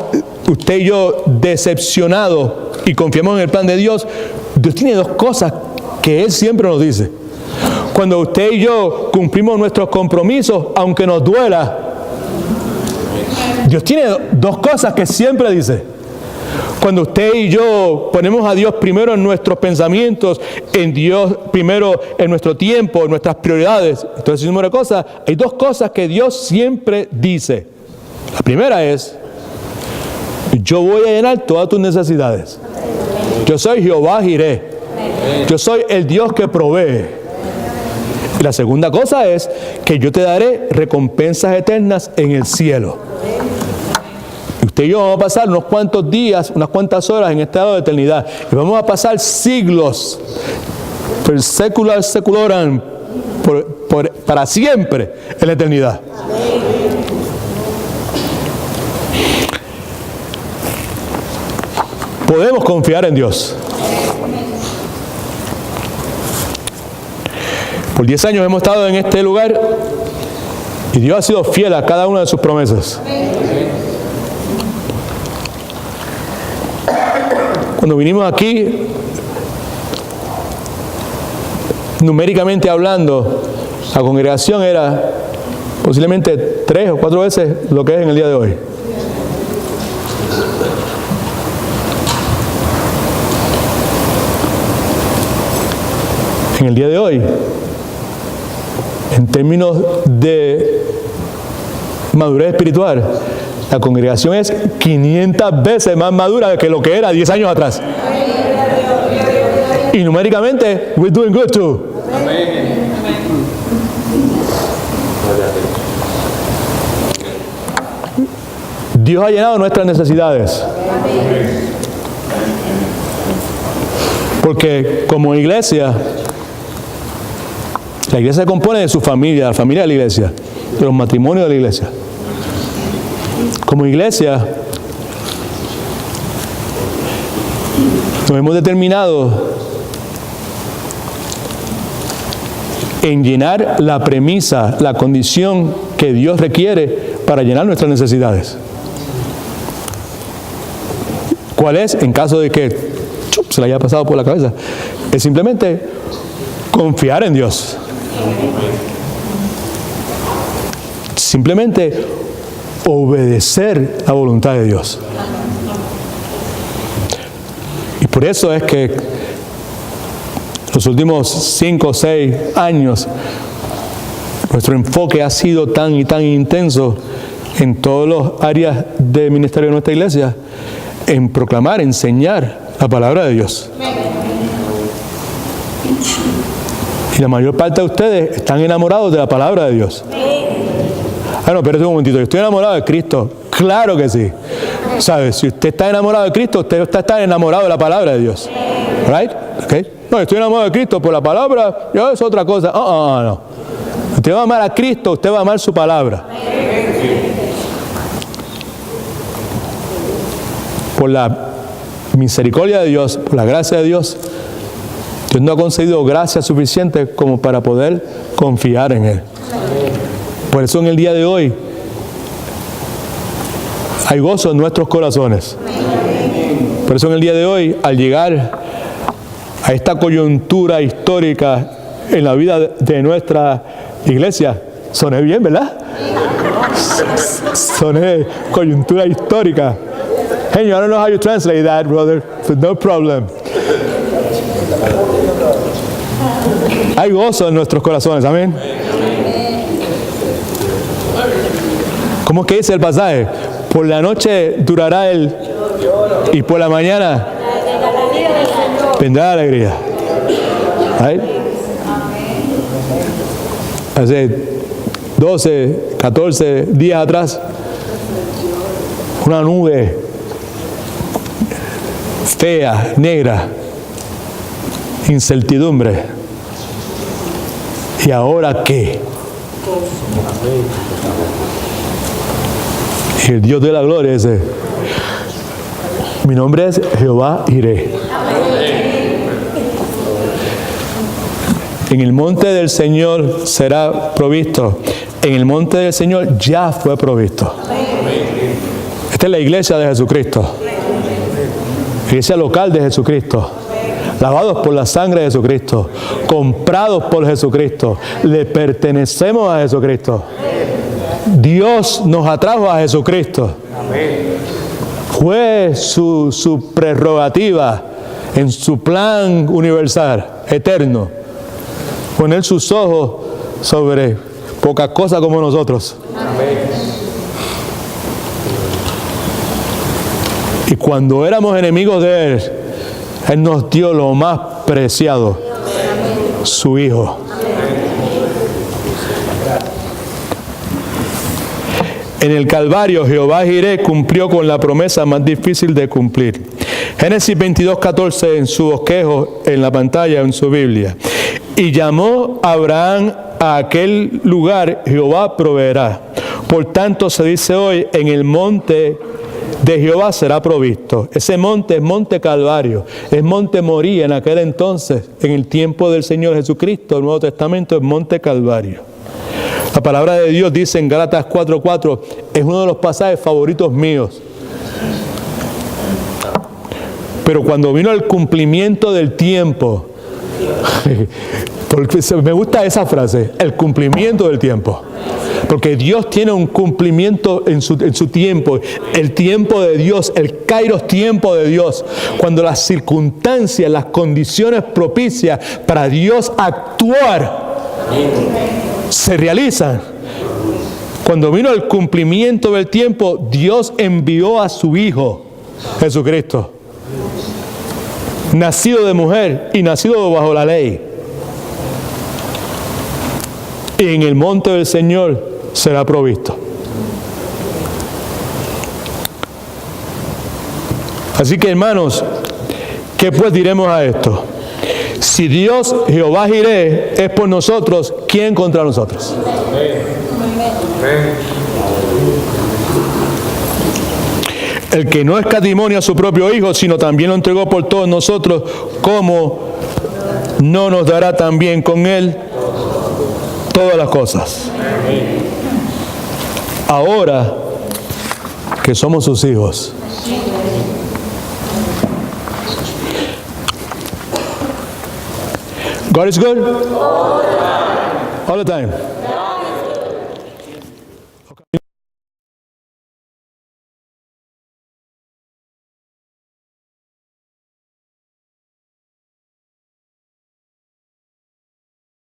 usted y yo decepcionados y confiamos en el plan de Dios, Dios tiene dos cosas que Él siempre nos dice. Cuando usted y yo cumplimos nuestros compromisos, aunque nos duela, Dios tiene dos cosas que siempre dice. Cuando usted y yo ponemos a Dios primero en nuestros pensamientos, en Dios primero en nuestro tiempo, en nuestras prioridades, entonces número de cosas, hay dos cosas que Dios siempre dice. La primera es: yo voy a llenar todas tus necesidades. Yo soy Jehová Jireh. Yo soy el Dios que provee. Y la segunda cosa es que yo te daré recompensas eternas en el cielo. Y usted y yo vamos a pasar unos cuantos días, unas cuantas horas en este lado de eternidad. Y vamos a pasar siglos, per secular seculorum, para siempre en la eternidad. Podemos confiar en Dios. Por 10 años hemos estado en este lugar y Dios ha sido fiel a cada una de sus promesas. Cuando vinimos aquí, numéricamente hablando, la congregación era posiblemente 3 o 4 veces lo que es en el día de hoy. En el día de hoy, en términos de madurez espiritual, la congregación es 500 veces más madura que lo que era 10 años atrás. Y numéricamente, we're doing good too. Dios ha llenado nuestras necesidades. Porque como iglesia, la iglesia se compone de su familia, la familia de la iglesia, de los matrimonios de la iglesia. Como iglesia, nos hemos determinado en llenar la premisa, la condición que Dios requiere para llenar nuestras necesidades. ¿Cuál es? En caso de que se le haya pasado por la cabeza, es simplemente confiar en Dios. Simplemente obedecer la voluntad de Dios. Y por eso es que los últimos 5 o 6 años nuestro enfoque ha sido tan y tan intenso en todas las áreas de ministerio de nuestra iglesia, en proclamar, enseñar la palabra de Dios. Y la mayor parte de ustedes están enamorados de la palabra de Dios. Ah, no, espérate un momentito, yo estoy enamorado de Cristo. Claro que sí. ¿Sabes? Si usted está enamorado de Cristo, usted está enamorado de la palabra de Dios. ¿Right? ¿Okay? No, estoy enamorado de Cristo por la palabra, yo es otra cosa. No. Usted va a amar a Cristo, usted va a amar su palabra. Por la misericordia de Dios, por la gracia de Dios, Dios nos ha concedido gracia suficiente como para poder confiar en Él. Por eso en el día de hoy hay gozo en nuestros corazones. Por eso en el día de hoy, al llegar a esta coyuntura histórica en la vida de nuestra iglesia. Soné bien, ¿verdad? Soné coyuntura histórica. Hey, I don't know how you translate that, brother. So no problem. Hay gozo en nuestros corazones, amén. ¿Cómo que dice el pasaje? Por la noche durará y por la mañana vendrá la alegría. ¿Right? Hace 12, 14 días atrás, una nube fea, negra, incertidumbre. ¿Y ahora qué? Y el Dios de la gloria dice: mi nombre es Jehová Jireh. En el monte del Señor será provisto. En el monte del Señor ya fue provisto. Esta es la iglesia de Jesucristo. Iglesia local de Jesucristo. Lavados por la sangre de Jesucristo. Comprados por Jesucristo. Le pertenecemos a Jesucristo. Dios nos atrajo a Jesucristo. Fue su prerrogativa en su plan universal, eterno, poner sus ojos sobre pocas cosas como nosotros. Y cuando éramos enemigos de Él nos dio lo más preciado, su Hijo. En el Calvario, Jehová Jireh cumplió con la promesa más difícil de cumplir. Génesis 22:14 en su bosquejo, en la pantalla, en su Biblia. Y llamó a Abraham a aquel lugar: Jehová proveerá. Por tanto, se dice hoy: en el monte de Jehová será provisto. Ese monte es monte Calvario, es monte Moría en aquel entonces, en el tiempo del Señor Jesucristo. El Nuevo Testamento es monte Calvario. La palabra de Dios dice en Gálatas 4:4, es uno de los pasajes favoritos míos. Pero cuando vino el cumplimiento del tiempo, porque me gusta esa frase, el cumplimiento del tiempo. Porque Dios tiene un cumplimiento en su tiempo, el tiempo de Dios, el kairos tiempo de Dios. Cuando las circunstancias, las condiciones propicias para Dios actuar se realizan. Cuando vino el cumplimiento del tiempo, Dios envió a su Hijo, Jesucristo, nacido de mujer y nacido bajo la ley. Y en el monte del Señor será provisto. Así que, hermanos, ¿qué pues diremos a esto? Si Dios, Jehová Jireh, es por nosotros, ¿quién contra nosotros? El que no escatimó a su propio Hijo, sino también lo entregó por todos nosotros, ¿cómo no nos dará también con Él todas las cosas? Ahora que somos sus hijos, God is good all the time.